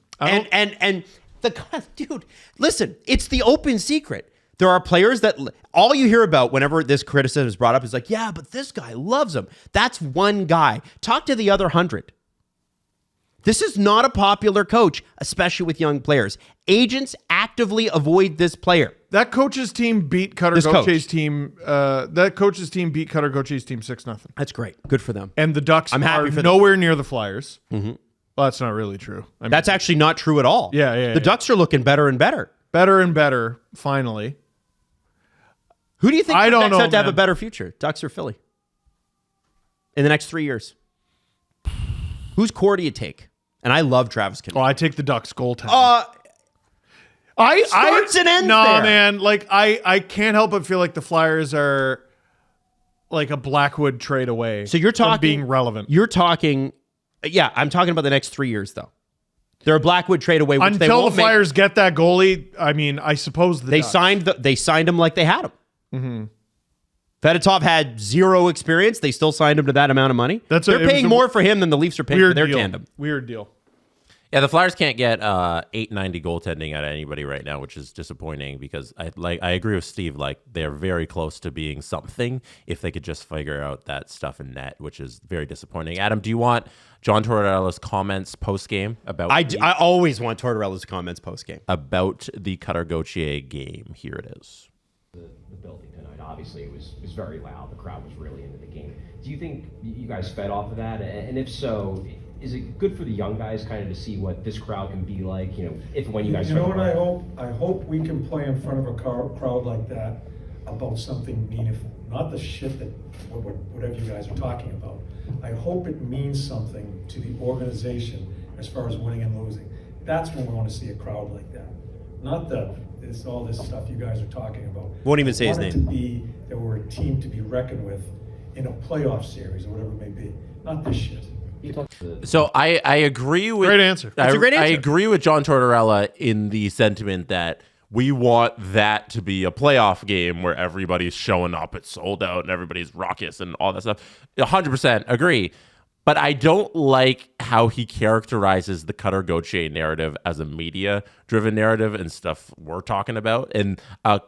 dude, listen, it's the open secret. There are players that all you hear about whenever this criticism is brought up is like, yeah, but this guy loves him. That's one guy. Talk to the other 100. This is not a popular coach, especially with young players. Agents actively avoid this player. That coach's team beat Cutter Gauthier's team. That coach's team beat Cutter Gauthier's team 6-0. That's great. Good for them. And the Ducks are nowhere near the Flyers. Well, that's not really true. That's actually not true at all. Yeah. The Ducks are looking better and better. Better and better, finally. Who do you think I don't know, have to have a man. better future, Ducks or Philly? In the next 3 years. Whose core do you take? And I love Travis Konecny. Oh, I take the Ducks goaltender. Starts and ends no, there. man. Like I can't help but feel like the Flyers are like a Blackwood trade away. So you're talking from being relevant You're talking, yeah. I'm talking about the next 3 years, though. They're a Blackwood trade away. Which they until won't the Flyers get that goalie. I mean, I suppose they Ducks. signed him like they had him. Mm-hmm. Fedotov had zero experience. They still signed him to that amount of money. They're paying more for him than the Leafs are paying for their tandem. Weird deal. Yeah, the Flyers can't get 890 goaltending out of anybody right now, which is disappointing because I agree with Steve. Like they're very close to being something if they could just figure out that stuff in net, which is very disappointing. Adam, do you want John Tortorella's comments post game about? I always want Tortorella's comments post game about the Cutter Gauthier game. Here it is. The building tonight, obviously, it was very loud. The crowd was really into the game. Do you think you guys fed off of that? And if so, is it good for the young guys kind of to see what this crowd can be like, if and when you guys You know what I hope we can play in front of a crowd like that about something meaningful, not the shit that whatever you guys are talking about. I hope it means something to the organization as far as winning and losing. That's when we want to see a crowd like that, not all this stuff you guys are talking about. Won't even say his name. To be that we're a team to be reckoned with in a playoff series or whatever it may be, not this shit. So I agree with Great answer. That's a great answer. I agree with John Tortorella in the sentiment that we want that to be a playoff game where everybody's showing up, it's sold out, and everybody's raucous and all that stuff. 100% agree. But I don't like how he characterizes the Cutter Gauthier narrative as a media-driven narrative and stuff we're talking about. And a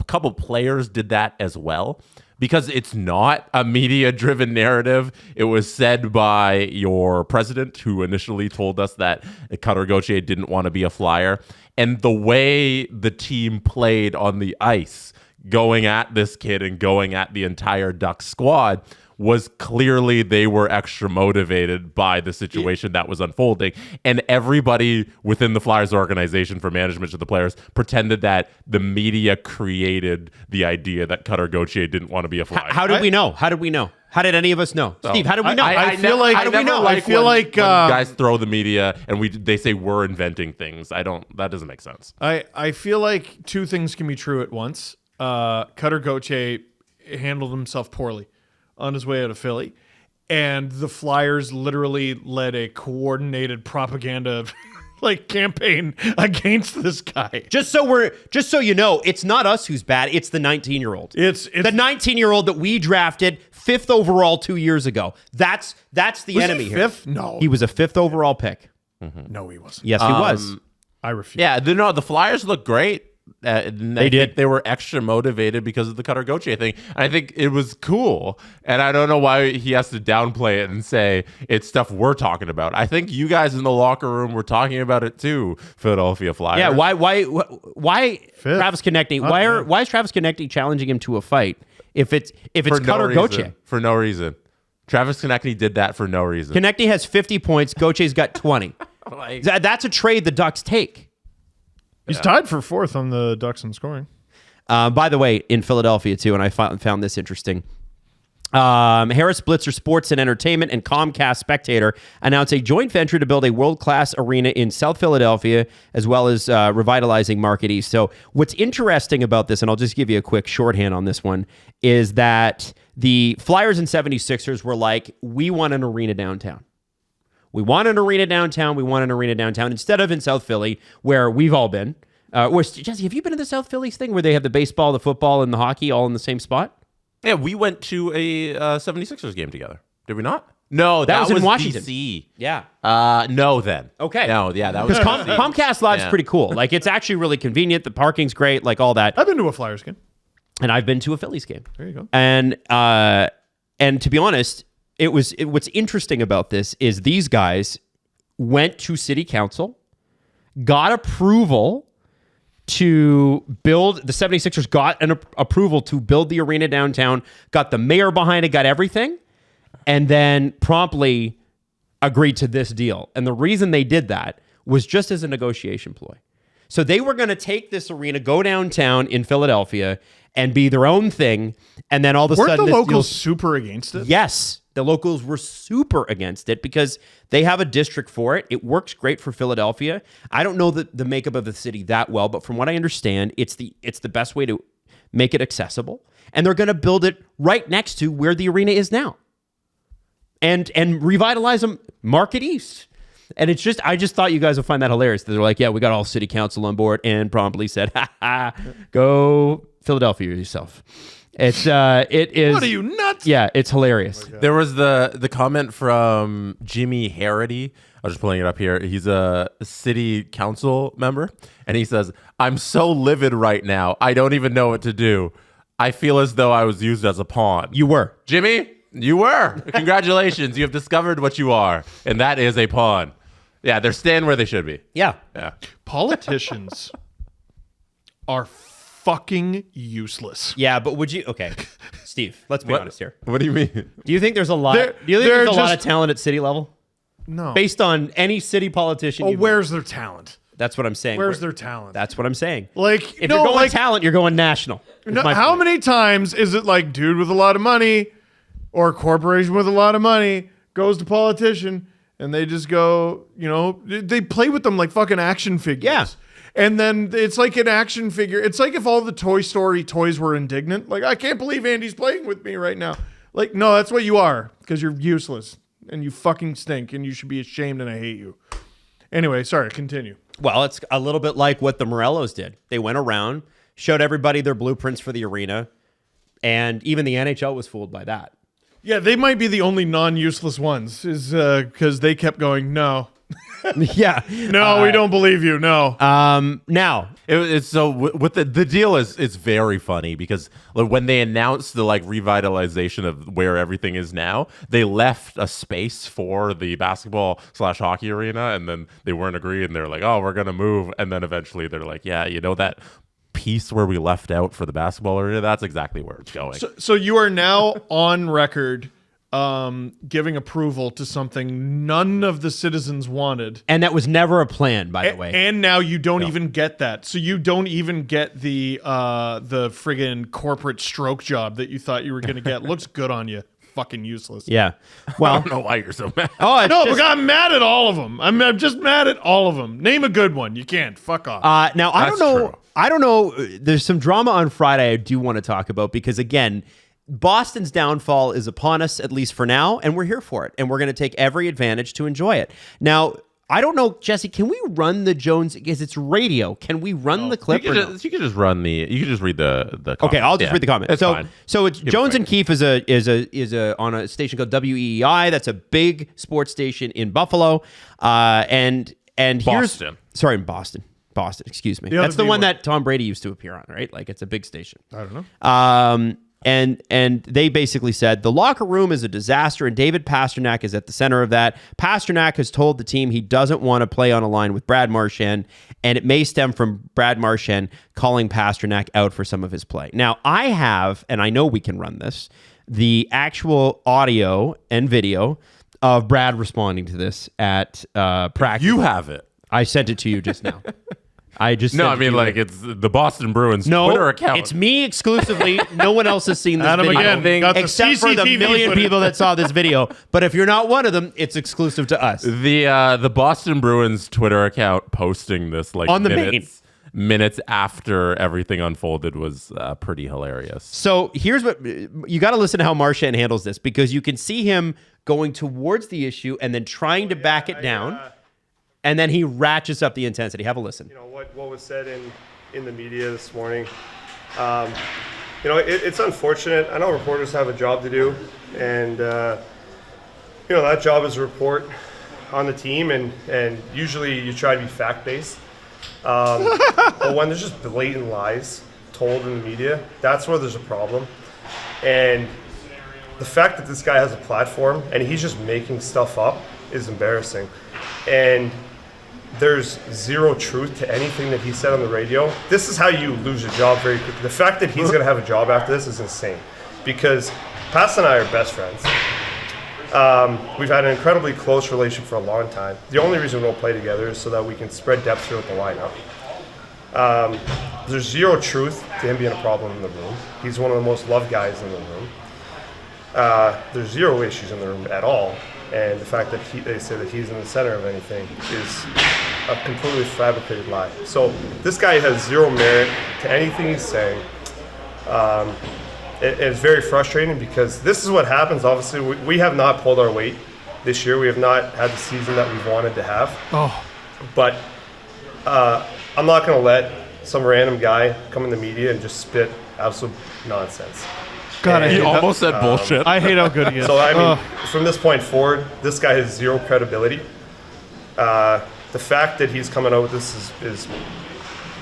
couple players did that as well. Because it's not a media-driven narrative. It was said by your president, who initially told us that Cutter Gauthier didn't want to be a Flyer. And the way the team played on the ice, going at this kid and going at the entire Ducks squad, was clearly they were extra motivated by the situation that was unfolding. And everybody within the Flyers organization, from management to the players, pretended that the media created the idea that Cutter Gauthier didn't want to be a Flyer. How did we know? How did we know? How did any of us know? Steve, how did we know? I feel like when guys throw the media and they say we're inventing things. That doesn't make sense. I feel like two things can be true at once. Cutter Gauthier handled himself poorly on his way out of Philly, and the Flyers literally led a coordinated propaganda campaign against this guy. Just so you know, it's not us who's bad. It's the 19-year-old. It's the 19-year-old that we drafted 5th overall 2 years ago. That's the was enemy he here. 5th? No, he was a 5th overall pick. No, he wasn't. Yes, he was. I refuse. Yeah, the Flyers look great. They did. They were extra motivated because of the Cutter Gauthier thing. I think it was cool, and I don't know why he has to downplay it and say it's stuff we're talking about. I think you guys in the locker room were talking about it too, Philadelphia Flyers. Yeah, why Travis Konecny? Why is Travis Konecny challenging him to a fight if it's Cutter Gauthier? For no reason. Travis Konecny did that for no reason. Konecny has 50 points. Gauthier's got 20. That's a trade the Ducks take. He's tied for 4th on the Ducks in scoring. By the way, in Philadelphia too, and I found this interesting. Harris Blitzer Sports and Entertainment and Comcast Spectator announced a joint venture to build a world-class arena in South Philadelphia, as well as revitalizing Market East. So what's interesting about this, and I'll just give you a quick shorthand on this one, is that the Flyers and 76ers were like, we want an arena downtown. We want an arena downtown. We want an arena downtown instead of in South Philly, where we've all been. Jesse, have you been to the South Phillies thing where they have the baseball, the football, and the hockey all in the same spot? Yeah, we went to a 76ers game together. Did we not? No, that was in Washington. DC. Yeah. No, then. Okay. No, yeah, that was because Comcast Live's pretty cool. Like, it's actually really convenient. The parking's great. Like all that. I've been to a Flyers game, and I've been to a Phillies game. There you go. And to be honest, what's interesting about this is these guys went to city council, got approval to build, the 76ers got an approval to build the arena downtown, got the mayor behind it, got everything, and then promptly agreed to this deal. And the reason they did that was just as a negotiation ploy. So they were going to take this arena, go downtown in Philadelphia, and be their own thing. And then all of a Weren't sudden, the this locals deal's- super against it? Yes, the locals were super against it because they have a district for it. It works great for Philadelphia. I don't know the makeup of the city that well, but from what I understand, it's the best way to make it accessible. And they're going to build it right next to where the arena is now, and revitalize them, Market East. And it's just, I just thought you guys would find that hilarious. They're like, yeah, we got all city council on board, and promptly said, go Philadelphia yourself. It is. What are you, nuts? Yeah, it's hilarious. There was the comment from Jimmy Harity. I was just pulling it up here. He's a city council member, and he says, "I'm so livid right now. I don't even know what to do. I feel as though I was used as a pawn." You were. Jimmy, you were. Congratulations. You have discovered what you are, and that is a pawn. Yeah, they're staying where they should be. Yeah. Politicians are fucking useless. Yeah, but would you? Okay, Steve, let's be honest here. What do you mean? Do you think there's a lot? They're- Do you think they're there's a lot of just- talent at city level? No. Based on any city politician. Oh, you've- where's their talent? That's what I'm saying. Where's their talent? That's what I'm saying. Like, if no, you're going like- talent, you're going national. is No, my how point. many times is it like dude with a lot of money or a corporation with a lot of money goes to politician and they just go, you know, they play with them like fucking action figures. Yeah. And then it's like an action figure. It's like if all the Toy Story toys were indignant. Like, I can't believe Andy's playing with me right now. Like, no, that's what you are, because you're useless and you fucking stink and you should be ashamed and I hate you. Anyway, sorry, continue. Well, it's a little bit like what the Morellos did. They went around, showed everybody their blueprints for the arena, and even the NHL was fooled by that. Yeah, they might be the only non-useless ones, is because they kept going, no. Yeah. No, we don't believe you, no. Now, It's so with the deal is it's very funny because when they announced the like revitalization of where everything is now, they left a space for the basketball/hockey arena, and then they weren't agreeing. They're like, "Oh, we're gonna move," and then eventually they're like, "Yeah, you know that piece where we left out for the basketball arena? That's exactly where it's going." So you are now on record giving approval to something none of the citizens wanted. and that was never a plan, by the way. And now you don't even get that. So you don't even get the friggin' corporate stroke job that you thought you were going to get. Looks good on you. Fucking useless. Yeah. I Well, don't know why you're so mad. oh, No, because I'm mad at all of them. I'm just mad at all of them. Name a good one. You can't. Fuck off. now I That's don't know. true. I don't know. There's some drama on Friday I do want to talk about because again, Boston's downfall is upon us, at least for now, and we're here for it, and we're going to take every advantage to enjoy it. Now, I don't know, Jesse. Can we run the Jones? Because it's radio. Can we run the clip? You could just run the. You could just read the. Okay, comments. I'll just Yeah, read the comment. It's fine. So it's Give it Jones back. and Keefe is a on a station called WEEI. That's a big sports station in Buffalo. And here's Boston. sorry, in Boston. Excuse me. The other That's the B one word. that Tom Brady used to appear on, right? Like it's a big station. I don't know. And they basically said the locker room is a disaster, and David Pastrnak is at the center of that. Pastrnak has told the team he doesn't want to play on a line with Brad Marchand, and it may stem from Brad Marchand calling Pastrnak out for some of his play. Now, I have, and I know we can run this, the actual audio and video of Brad responding to this at practice. You have it. I sent it to you just now. I just No, sent I it to mean you. like it's the Boston Bruins No, Twitter account. it's me exclusively. No one else has seen this Adam video. again, got the except for the CCTV million footage. people that saw this video. But if you're not one of them, it's exclusive to us. The Boston Bruins Twitter account posting this like On the minutes after everything unfolded was pretty hilarious. So here's what you got to listen to how Marchand handles this because you can see him going towards the issue and then trying to back it down. And then he ratchets up the intensity. Have a listen. You know what was said in the media this morning. You know, it's unfortunate. I know reporters have a job to do, and you know that job is to report on the team, and usually you try to be fact-based. But when there's just blatant lies told in the media, that's where there's a problem. And the fact that this guy has a platform and he's just making stuff up is embarrassing. And there's zero truth to anything that he said on the radio. This is how you lose a job very quickly. The fact that he's going to have a job after this is insane because Pass and I are best friends. We've had an incredibly close relationship for a long time. The only reason we don't play together is so that we can spread depth throughout the lineup. there's zero truth to him being a problem in the room. He's one of the most loved guys in the room. There's zero issues in the room at all. And the fact that they say that he's in the center of anything is a completely fabricated lie. So this guy has zero merit to anything he's saying. It's very frustrating because this is what happens. Obviously, we have not pulled our weight this year. We have not had the season that we've wanted to have. But I'm not going to let some random guy come in the media and just spit absolute nonsense. God, He almost said bullshit. I hate how good he is. So, I mean, from this point forward, this guy has zero credibility. The fact that he's coming out with this is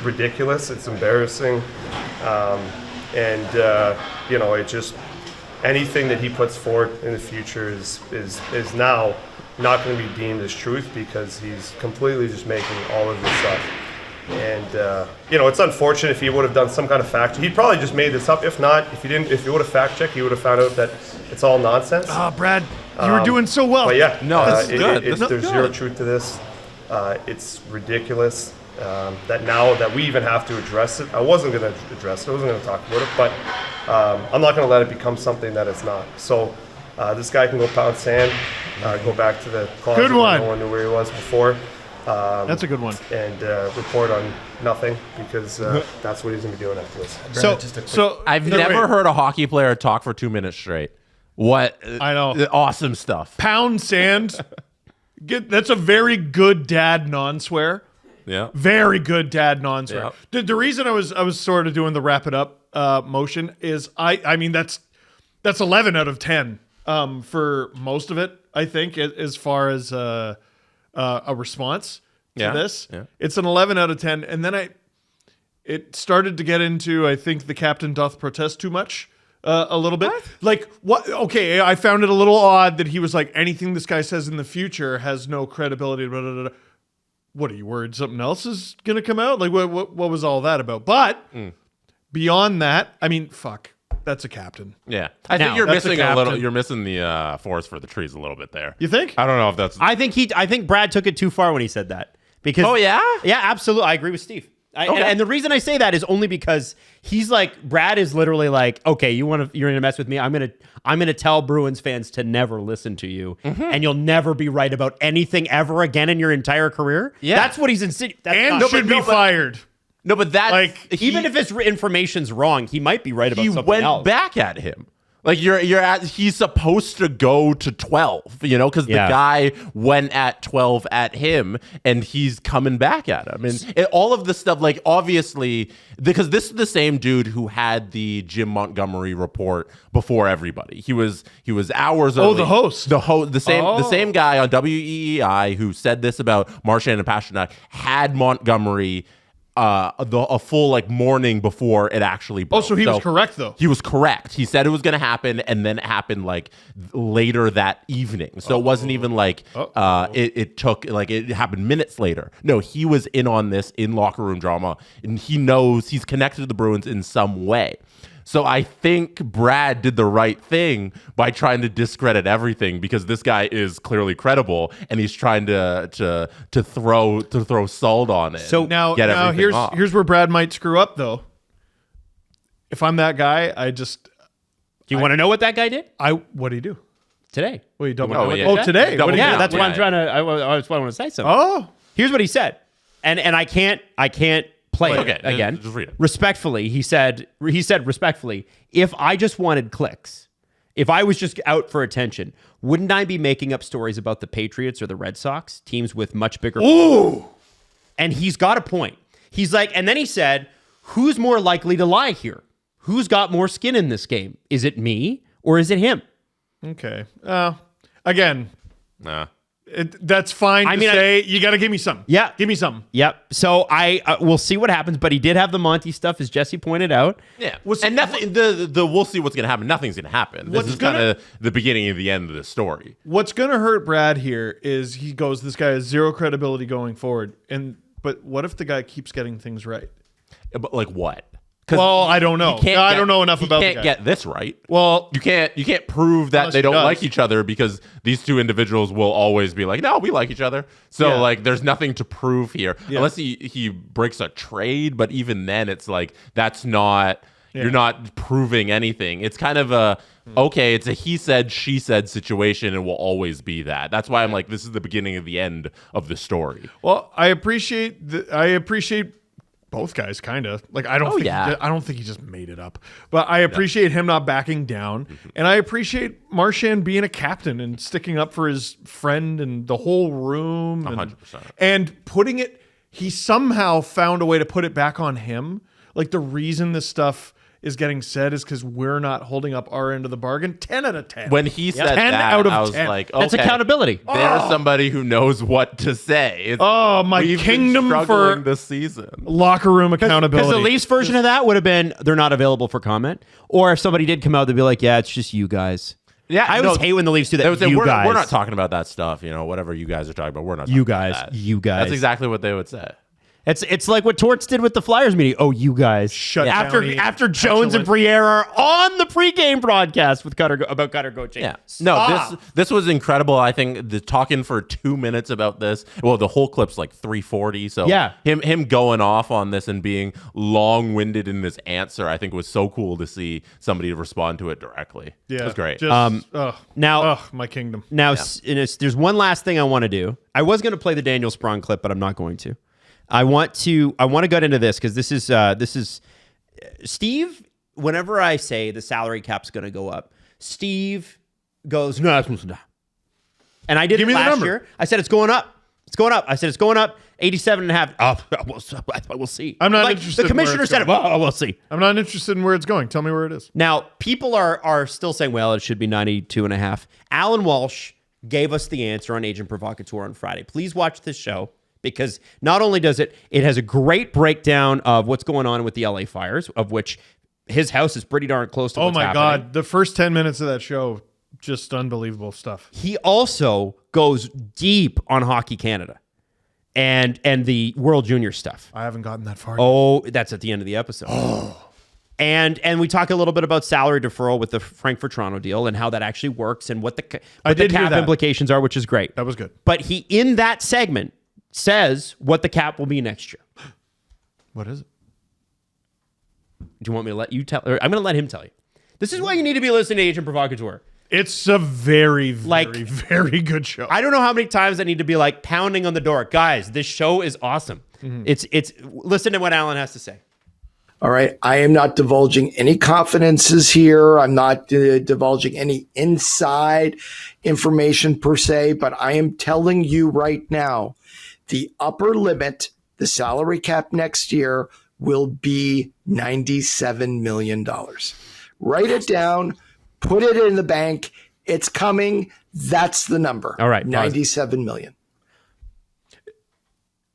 ridiculous. It's embarrassing. You know, it just, anything that he puts forward in the future is now not going to be deemed as truth because he's completely just making all of this up. And you know, it's unfortunate if he would have done some kind of fact check. He probably just made this up. If not, if he would have fact checked, he would have found out that it's all nonsense. Brad, you were doing so well. But yeah, No, this is good. This is there's zero truth to this. It's ridiculous that now that we even have to address it. I wasn't going to address it. I wasn't going to talk about it, but I'm not going to let it become something that it's not. So this guy can go pound sand, go back to the closet. Good one. No one knew where he was before. That's a good one. And report on nothing because that's what he's going to be doing after this. So I've never heard a hockey player talk for 2 minutes straight. What? I know. Awesome stuff. Pound sand. That's a very good dad non-swear. Yeah. Very good dad non-swear. Yeah. The reason I was sort of doing the wrap it up motion is I mean that's 11 out of 10 for most of it, I think, as far as a response to this. Yeah. It's an 11 out of 10. And then it started to get into, I think the captain doth protest too much a little bit. What? Like, what? Okay, I found it a little odd that he was like, anything this guy says in the future has no credibility. Blah, blah, blah. What are you worried something else is going to come out? Like, what was all that about? But beyond that, I mean, fuck. That's a captain. Yeah, I think you're missing a little. You're missing the forest for the trees a little bit there. You think? I don't know if that's. I think Brad took it too far when he said that. Because yeah, absolutely. I agree with Steve. And the reason I say that is only because he's like, Brad is literally like, okay, you're gonna mess with me. I'm gonna tell Bruins fans to never listen to you, and you'll never be right about anything ever again in your entire career. Yeah, that's what he's insinuating. And should be fired. No, but that's like even if his information's wrong, he might be right about something else. He went back at him. Like he's supposed to go to 12, you know, because the guy went at 12 at him, and he's coming back at him, and all of this stuff. Like obviously, because this is the same dude who had the Jim Montgomery report before everybody. He was hours early. Oh, the host, the same guy on WEEI who said this about Marchand and Pastrnak had Montgomery. A full like morning before it actually broke. Oh, so he was correct though. He was correct. He said it was going to happen, and then it happened like later that evening. So it wasn't even like it took like it happened minutes later. No, he was in on this in locker room drama, and he knows he's connected to the Bruins in some way. So I think Brad did the right thing by trying to discredit everything because this guy is clearly credible and he's trying to throw salt on it. So now here's where Brad might screw up though. If I'm that guy, do you want to know what that guy did? What did he do today? Well, you don't today. What that's why I'm trying to. That's why I want to say something. Oh, here's what he said, and I can't play it again. Just read it. Respectfully, he said respectfully, if I just wanted clicks, if I was just out for attention, wouldn't I be making up stories about the Patriots or the Red Sox, teams with much bigger... Ooh! And he's got a point. He's like, and then he said, who's more likely to lie here? Who's got more skin in this game? Is it me or is it him? Okay. Again... Nah. That's fine to say. You got to give me something. Yeah. Give me something. Yep. So we'll see what happens, but he did have the Monty stuff, as Jesse pointed out. Yeah. And nothing, we'll see what's going to happen. Nothing's going to happen. This is kind of the beginning of the end of the story. What's going to hurt Brad here is he goes, this guy has zero credibility going forward. But what if the guy keeps getting things right? But like what? Well, I don't know. I don't know enough about the You guy. can't get this right. Well, you can't prove that unless they he don't does. like each other, because these two individuals will always be like, no, we like each other. So Yeah. like, there's nothing to prove here, Yeah. unless he breaks a trade. But even then, it's like, that's not. Yeah. You're not proving anything. It's kind of a, okay, it's a he said, she said situation, and will always be that. That's why I'm like, this is the beginning of the end of the story. Well, I appreciate both guys, kind of. Like, I don't think he just made it up. But I appreciate him not backing down, and I appreciate Marchand being a captain and sticking up for his friend and the whole room. 100%. And putting it, he somehow found a way to put it back on him. Like, the reason this stuff is getting said is because we're not holding up our end of the bargain. 10 out of 10. When he said 10 that, out of I was 10. like, That's okay, accountability. There's somebody who knows what to say. My we've been kingdom struggling for this season. locker room accountability. Because the Leafs version of that would have been they're not available for comment. Or if somebody did come out, they'd be like, yeah, it's just you guys. Yeah, I always hate when the Leafs do that. They would say, You we're guys. not talking about that stuff. Whatever you guys are talking about, we're not. You talking about guys. that. You guys. That's exactly what they would say. It's like what Torts did with the Flyers meeting. Oh, you guys. Shut after down. after Jones and Briere are on the pregame broadcast with Cutter coaching. Yeah. Stop. No, this was incredible. I think the talking for 2 minutes about this. Well, the whole clip's like 3:40. So Yeah. him going off on this and being long-winded in this answer, I think was so cool to see somebody respond to it directly. Yeah, It was great. Just, now, my kingdom. Now, there's one last thing I want to do. I was going to play the Daniel Sprong clip, but I'm not going to. I want to get into this because this is Steve. Whenever I say the salary cap's going to go up, Steve goes, no, and I did Give it me the last number. year. I said it's going up. It's going up. I said it's going up. 87.5. Oh, we'll see. I'm not like, interested The in where commissioner it's said, going. oh, we'll see. I'm not interested in where it's going. Tell me where it is. Now, people are still saying, well, it should be 92.5. Alan Walsh gave us the answer on Agent Provocateur on Friday. Please watch this show because not only does it has a great breakdown of what's going on with the LA fires, of which his house is pretty darn close to what's happening. God. The first 10 minutes of that show, just unbelievable stuff. He also goes deep on Hockey Canada and the World Junior stuff. I haven't gotten that far. Oh, that's at the end of the episode. And we talk a little bit about salary deferral with the Frankfurt Toronto deal and how that actually works and what the did cap hear that. implications are, which is great. That was good. But he, in that segment, says what the cap will be next year. What is it? Do you want me to let you tell? Or I'm going to let him tell you. This is why you need to be listening to Agent Provocateur. It's a very, very, very good show. I don't know how many times I need to be like pounding on the door. Guys, this show is awesome. It's listen to what Alan has to say. All right. I am not divulging any confidences here. I'm not divulging any inside information per se, but I am telling you right now, the upper limit, the salary cap next year will be $97 million. Write it down, put it in the bank. It's coming. That's the number. All right. $97 million.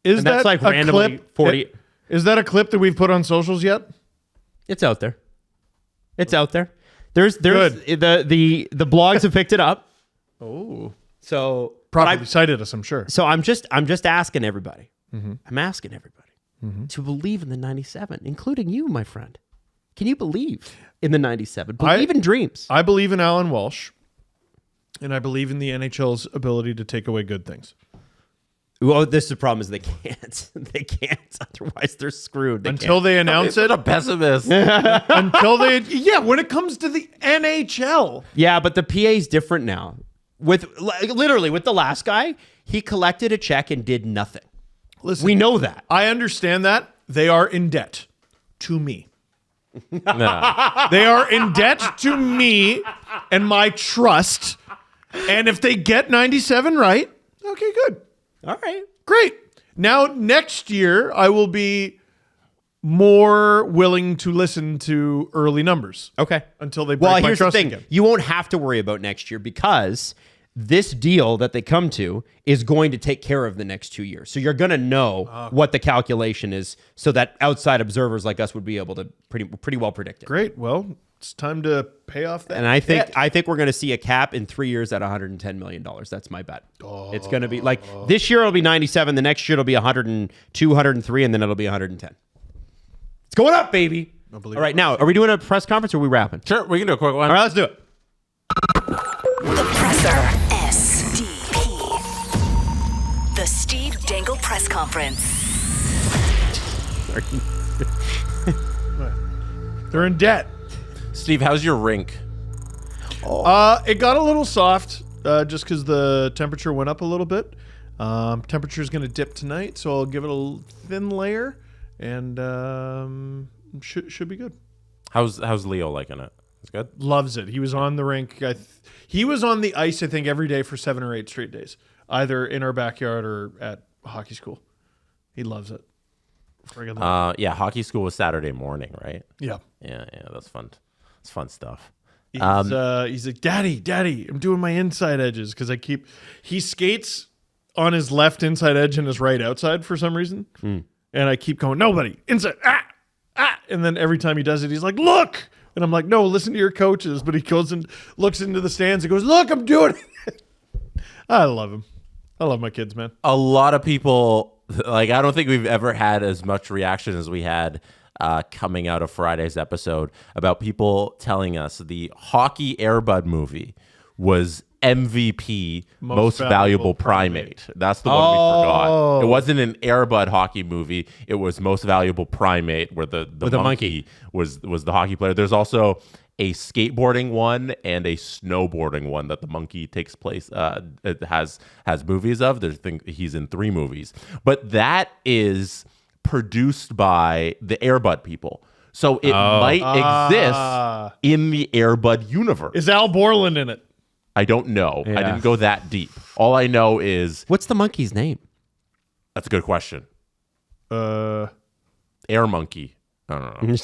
Is And that's that like a randomly clip? 40. Is that a clip that we've put on socials yet? It's out there. It's out there. There's Good. the blogs have picked it up. Oh. So Probably cited us, I'm sure. So I'm just asking everybody. I'm asking everybody to believe in the 97, including you, my friend. Can you believe in the 97? Believe in dreams. I believe in Alan Walsh, and I believe in the NHL's ability to take away good things. Well, this is the problem is they can't. They can't. Otherwise, they're screwed. They announce it. A pessimist. Until they, when it comes to the NHL. Yeah, but the PA is different now. Literally with the last guy, he collected a check and did nothing. Listen, we know that. I understand that. They are in debt to me. No. They are in debt to me and my trust. And if they get 97 right, okay, good. All right. Great. Now, next year, I will be more willing to listen to early numbers. Okay. Until they break my here's the trust thing. again. You won't have to worry about next year because this deal that they come to is going to take care of the next 2 years. So you're going to know what the calculation is so that outside observers like us would be able to pretty well predict it. Great. Well, it's time to pay off that. And I think debt. we're going to see a cap in 3 years at $110 million. That's my bet. It's going to be like this year it'll be 97. The next year it'll be 102, 103, and then it'll be 110. It's going up, baby. I believe All right, now, are we doing a press conference or are we wrapping? Sure, we can do a quick one. All right, let's do it. The Presser. SDP. The Steve Dangle Press Conference. They're in debt. Steve, how's your rink? It got a little soft just because the temperature went up a little bit. Temperature is going to dip tonight, so I'll give it a thin layer, and should be good. How's Leo liking it? It's good. Loves it. He was on the rink. He was on the ice, I think, every day for 7 or 8 straight days, either in our backyard or at hockey school. He loves it. Yeah, hockey school was Saturday morning, right? Yeah. Yeah, that's fun. It's fun stuff. He's like, Daddy, I'm doing my inside edges because he skates on his left inside edge and his right outside for some reason. And I keep going, nobody, inside, and then every time he does it, he's like, look. And I'm like, no, listen to your coaches. But he goes and looks into the stands and goes, look, I'm doing it. I love him. I love my kids, man. A lot of people, I don't think we've ever had as much reaction as we had coming out of Friday's episode about people telling us the Hockey Air Bud movie was MVP, most valuable primate. That's the one we forgot. It wasn't an Air Bud hockey movie. It was most valuable primate, where the monkey was the hockey player. There's also a skateboarding one and a snowboarding one that the monkey takes place. It has movies of. He's in 3 movies, but that is produced by the Air Bud people. So it might exist in the Air Bud universe. Is Al Borland in it? I don't know. Yeah. I didn't go that deep. All I know is... What's the monkey's name? That's a good question. Air Monkey. I don't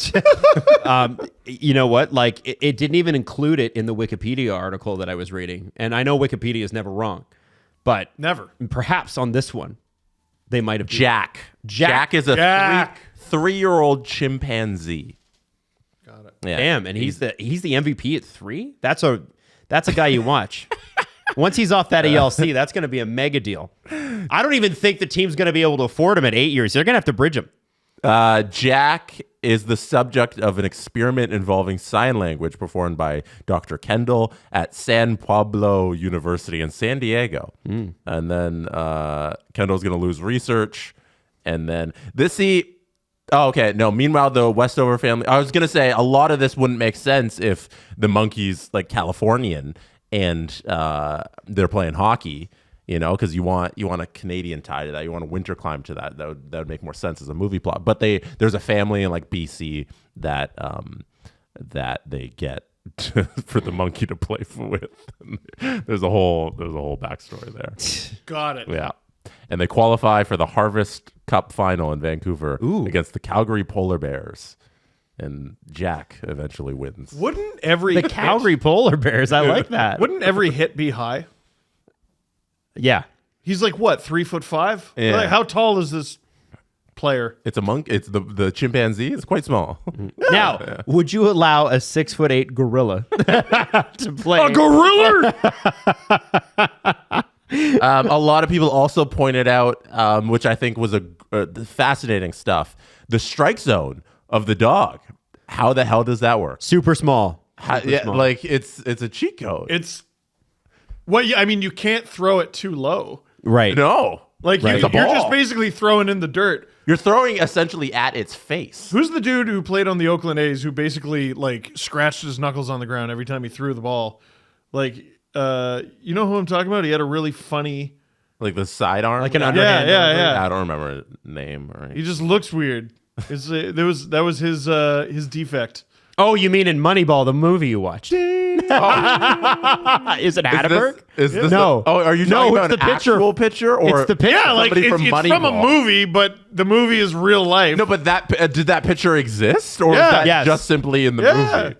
know. You know what? Like, it didn't even include it in the Wikipedia article that I was reading. And I know Wikipedia is never wrong. But... Never. Perhaps on this one, they might have... Jack. Jack is a 3-year-old chimpanzee. Got it. Yeah. Damn, and he's the MVP at 3? That's a guy you watch. Once he's off that ELC, that's going to be a mega deal. I don't even think the team's going to be able to afford him at 8 years. They're going to have to bridge him. Jack is the subject of an experiment involving sign language performed by Dr. Kendall at San Pablo University in San Diego. And then Kendall's going to lose research. And then meanwhile, the Westover family, I was going to say a lot of this wouldn't make sense if the monkey's like Californian and they're playing hockey, because you want a Canadian tie to that. You want a winter climb to that. That would make more sense as a movie plot. But there's a family in like BC that they get for the monkey to play with. There's a whole backstory there. Got it. Yeah. And they qualify for the Harvest Cup final in Vancouver against the Calgary Polar Bears. And Jack eventually wins. Wouldn't every The Calgary Polar Bears, I like that. Wouldn't every hit be high? Yeah. He's like, what, 3'5"? Yeah. Like, how tall is this player? It's a monkey. It's the chimpanzee. It's quite small. Now, would you allow a 6'8" gorilla to play? A gorilla? A lot of people also pointed out, which I think was a fascinating stuff, the strike zone of the dog. How the hell does that work? Super small. Small. Like it's a cheat code. You can't throw it too low. Right. No. Like you're just basically throwing in the dirt. You're throwing essentially at its face. Who's the dude who played on the Oakland A's who basically like scratched his knuckles on the ground every time he threw the ball? Like, you know who I'm talking about? He had a really funny, like the sidearm, like an underhand. Yeah. I don't remember his name. Right? He just looks weird. That was his defect. Oh, you mean in Moneyball, the movie you watched? Is it Hatterberg? Is this no? Are you talking about an actual pitcher or it's the pitcher? Yeah, like it's from a movie, but the movie is real life. No, but did that pitcher exist, or was that just simply in the movie?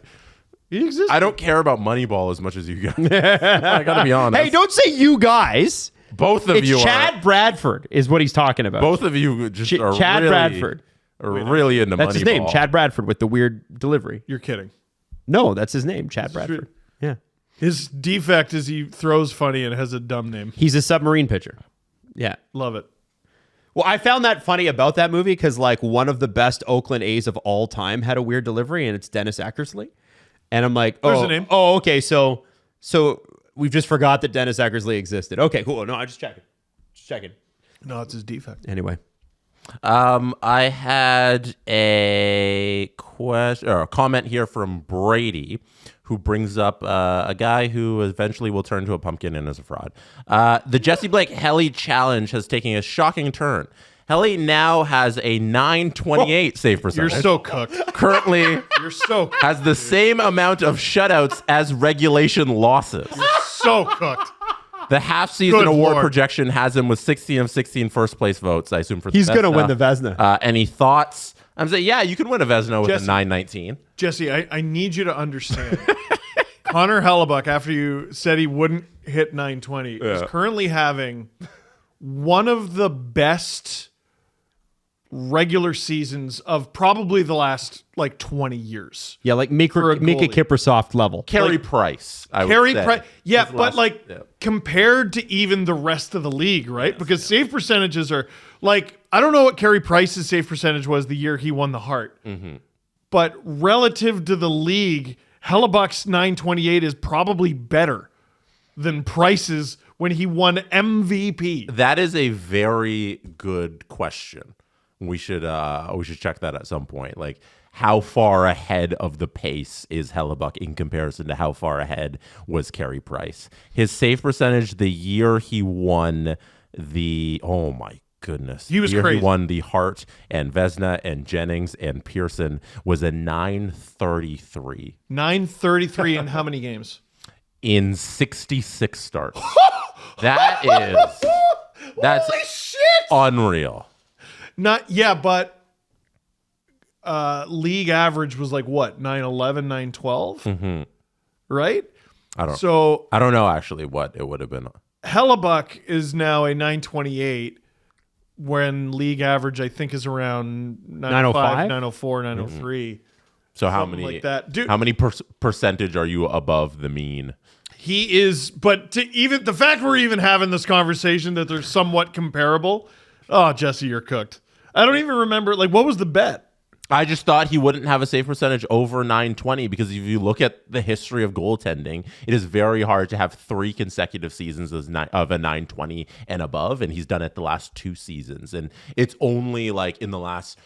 He exists. I don't care about Moneyball as much as you guys. I gotta be honest. Hey, don't say you guys. Both of you. It's Chad Bradford is what he's talking about. Both of you just are Chad Bradford. Really into Moneyball. That's his name, Chad Bradford, with the weird delivery. You're kidding. No, that's his name, Chad Bradford. Yeah. His defect is he throws funny and has a dumb name. He's a submarine pitcher. Yeah. Love it. Well, I found that funny about that movie because like one of the best Oakland A's of all time had a weird delivery, and it's Dennis Eckersley. And I'm like, There's a name. Oh, okay. So we've just forgot that Dennis Eckersley existed. Okay, cool. No, I just checking. No, it's his defect. Anyway. I had a question or a comment here from Brady, who brings up a guy who eventually will turn to a pumpkin and is a fraud. The Jesse Blake Helle challenge has taken a shocking turn. Helle now has a 928 save percentage. You're so cooked. Currently, You're so cooked. has the same amount of shutouts as regulation losses. So cooked. The half-season Good award Lord. projection has him with 16 of 16 first-place votes, I assume, for the He's going to Vezina. win the Vezina. Any thoughts? I'm saying, yeah, you can win a Vezina with Jesse. a 919. Jesse, I need you to understand. Connor Hellebuck, after you said he wouldn't hit 920, is currently having one of the best regular seasons of probably the last like 20 years. Yeah, like Mika For a goalie. Kiprusoff level. Carey Price, I would Carey say. Price, yeah, His but last- like yeah. compared to even the rest of the league, right? Because save percentages are like, I don't know what Carey Price's save percentage was the year he won the Hart, but relative to the league, Hellebuck's 928 is probably better than Price's when he won MVP. That is a very good question. We should check that at some point. Like, how far ahead of the pace is Hellebuck in comparison to how far ahead was Carey Price? His save percentage the year he won the goodness. He was the year crazy. He won the Hart and Vezina and Jennings and Pearson was a 933 933 in how many games? in 66 starts. That's Holy shit! unreal. Not but league average was like what, 911, 912? Right? I don't So know actually what it would have been. Hellebuck is now a 928 when league average I think is around 905, 904, 903. So how Something many like that. Dude, how many percentage are you above the mean? he is, but to even the fact we're even having this conversation that they're somewhat comparable. Oh, Jesse, you're cooked. I don't even remember, like, what was the bet? I just thought he wouldn't have a save percentage over 920 because if you look at the history of goaltending, it is very hard to have 3 consecutive seasons of a 920 and above, and he's done it the last 2 seasons. And it's only like in the last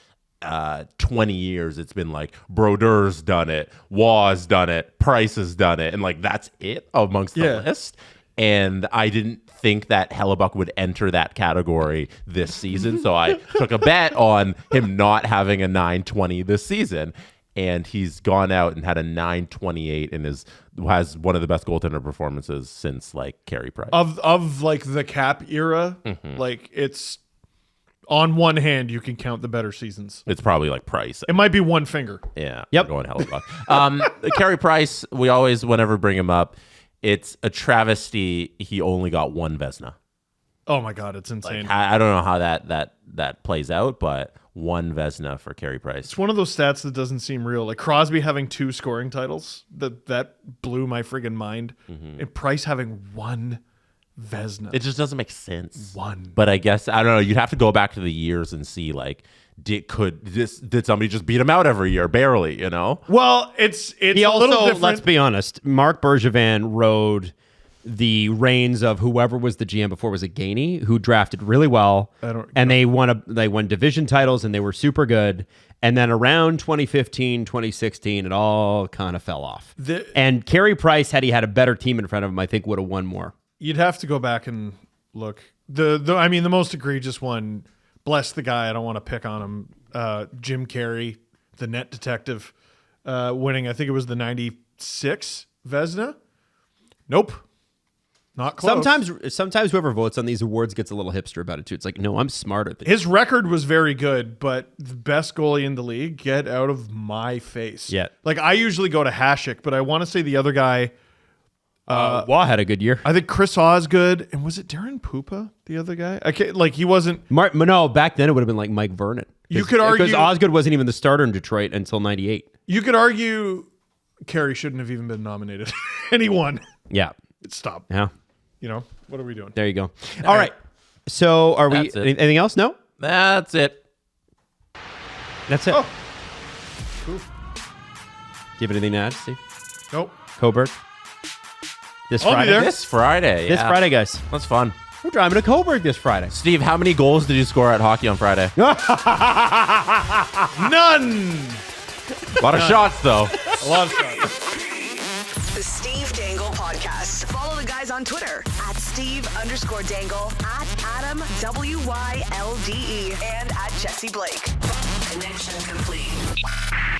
20 years, it's been like Brodeur's done it, Waugh's done it, Price has done it, and like that's it amongst the list. And I didn't think that Hellebuck would enter that category this season. So I took a bet on him not having a 920 this season. And he's gone out and had a 928 and has one of the best goaltender performances since like Carey Price. Of like the Cap era, like it's on one hand you can count the better seasons. It's probably like Price. It might be one finger. Yeah. Yep. Going Hellebuck. Carey Price, we always, whenever bring him up, it's a travesty. He only got 1 Vezina. Oh my God, it's insane. Like, I don't know how that plays out, but 1 Vezina for Carey Price. It's one of those stats that doesn't seem real. Like Crosby having 2 scoring titles, that blew my friggin' mind. And Price having 1 Vezina. It just doesn't make sense. 1. But I guess, I don't know, you'd have to go back to the years and see, like, did somebody just beat him out every year? Barely, you know? Well, it's He a little also, different. let's be honest, Marc Bergevin rode the reins of whoever was the GM before. Was it Gainey, who drafted really well, and they won division titles and they were super good. And then around 2015, 2016, it all kind of fell off. And Carey Price, had he had a better team in front of him, I think would have won more. You'd have to go back and look. I mean, the most egregious one, bless the guy, I don't want to pick on him, Jim Carrey, the net detective, winning, I think it was the 96 Vezina. Nope. Not close. Sometimes whoever votes on these awards gets a little hipster about it too. It's like, no, I'm smarter than His record was very good, but the best goalie in the league, get out of my face. Yeah. Like, I usually go to Hasek, but I want to say the other guy, Waugh had a good year. I think Chris Osgood, and was it Darren Pupa, the other guy? He wasn't. No, back then it would have been like Mike Vernon. You could argue because Osgood wasn't even the starter in Detroit until '98. You could argue Carey shouldn't have even been nominated. And he won. Yeah. Stop. Yeah. You know, what are we doing? There you go. All right. So are we? That's it. Anything else? No. That's it. That's it. Oh. Cool. Do you have anything to add, Steve? Nope. Coburg. This I'll be Friday. there. This Friday. This yeah. Friday, guys. That's fun. We're driving to Coburg this Friday. Steve, how many goals did you score at hockey on Friday? None. A lot of shots, though. A lot of shots. The Steve Dangle Podcast. Follow the guys on Twitter at Steve_Dangle, at Adam WYLDE, and at Jesse Blake. Connection complete.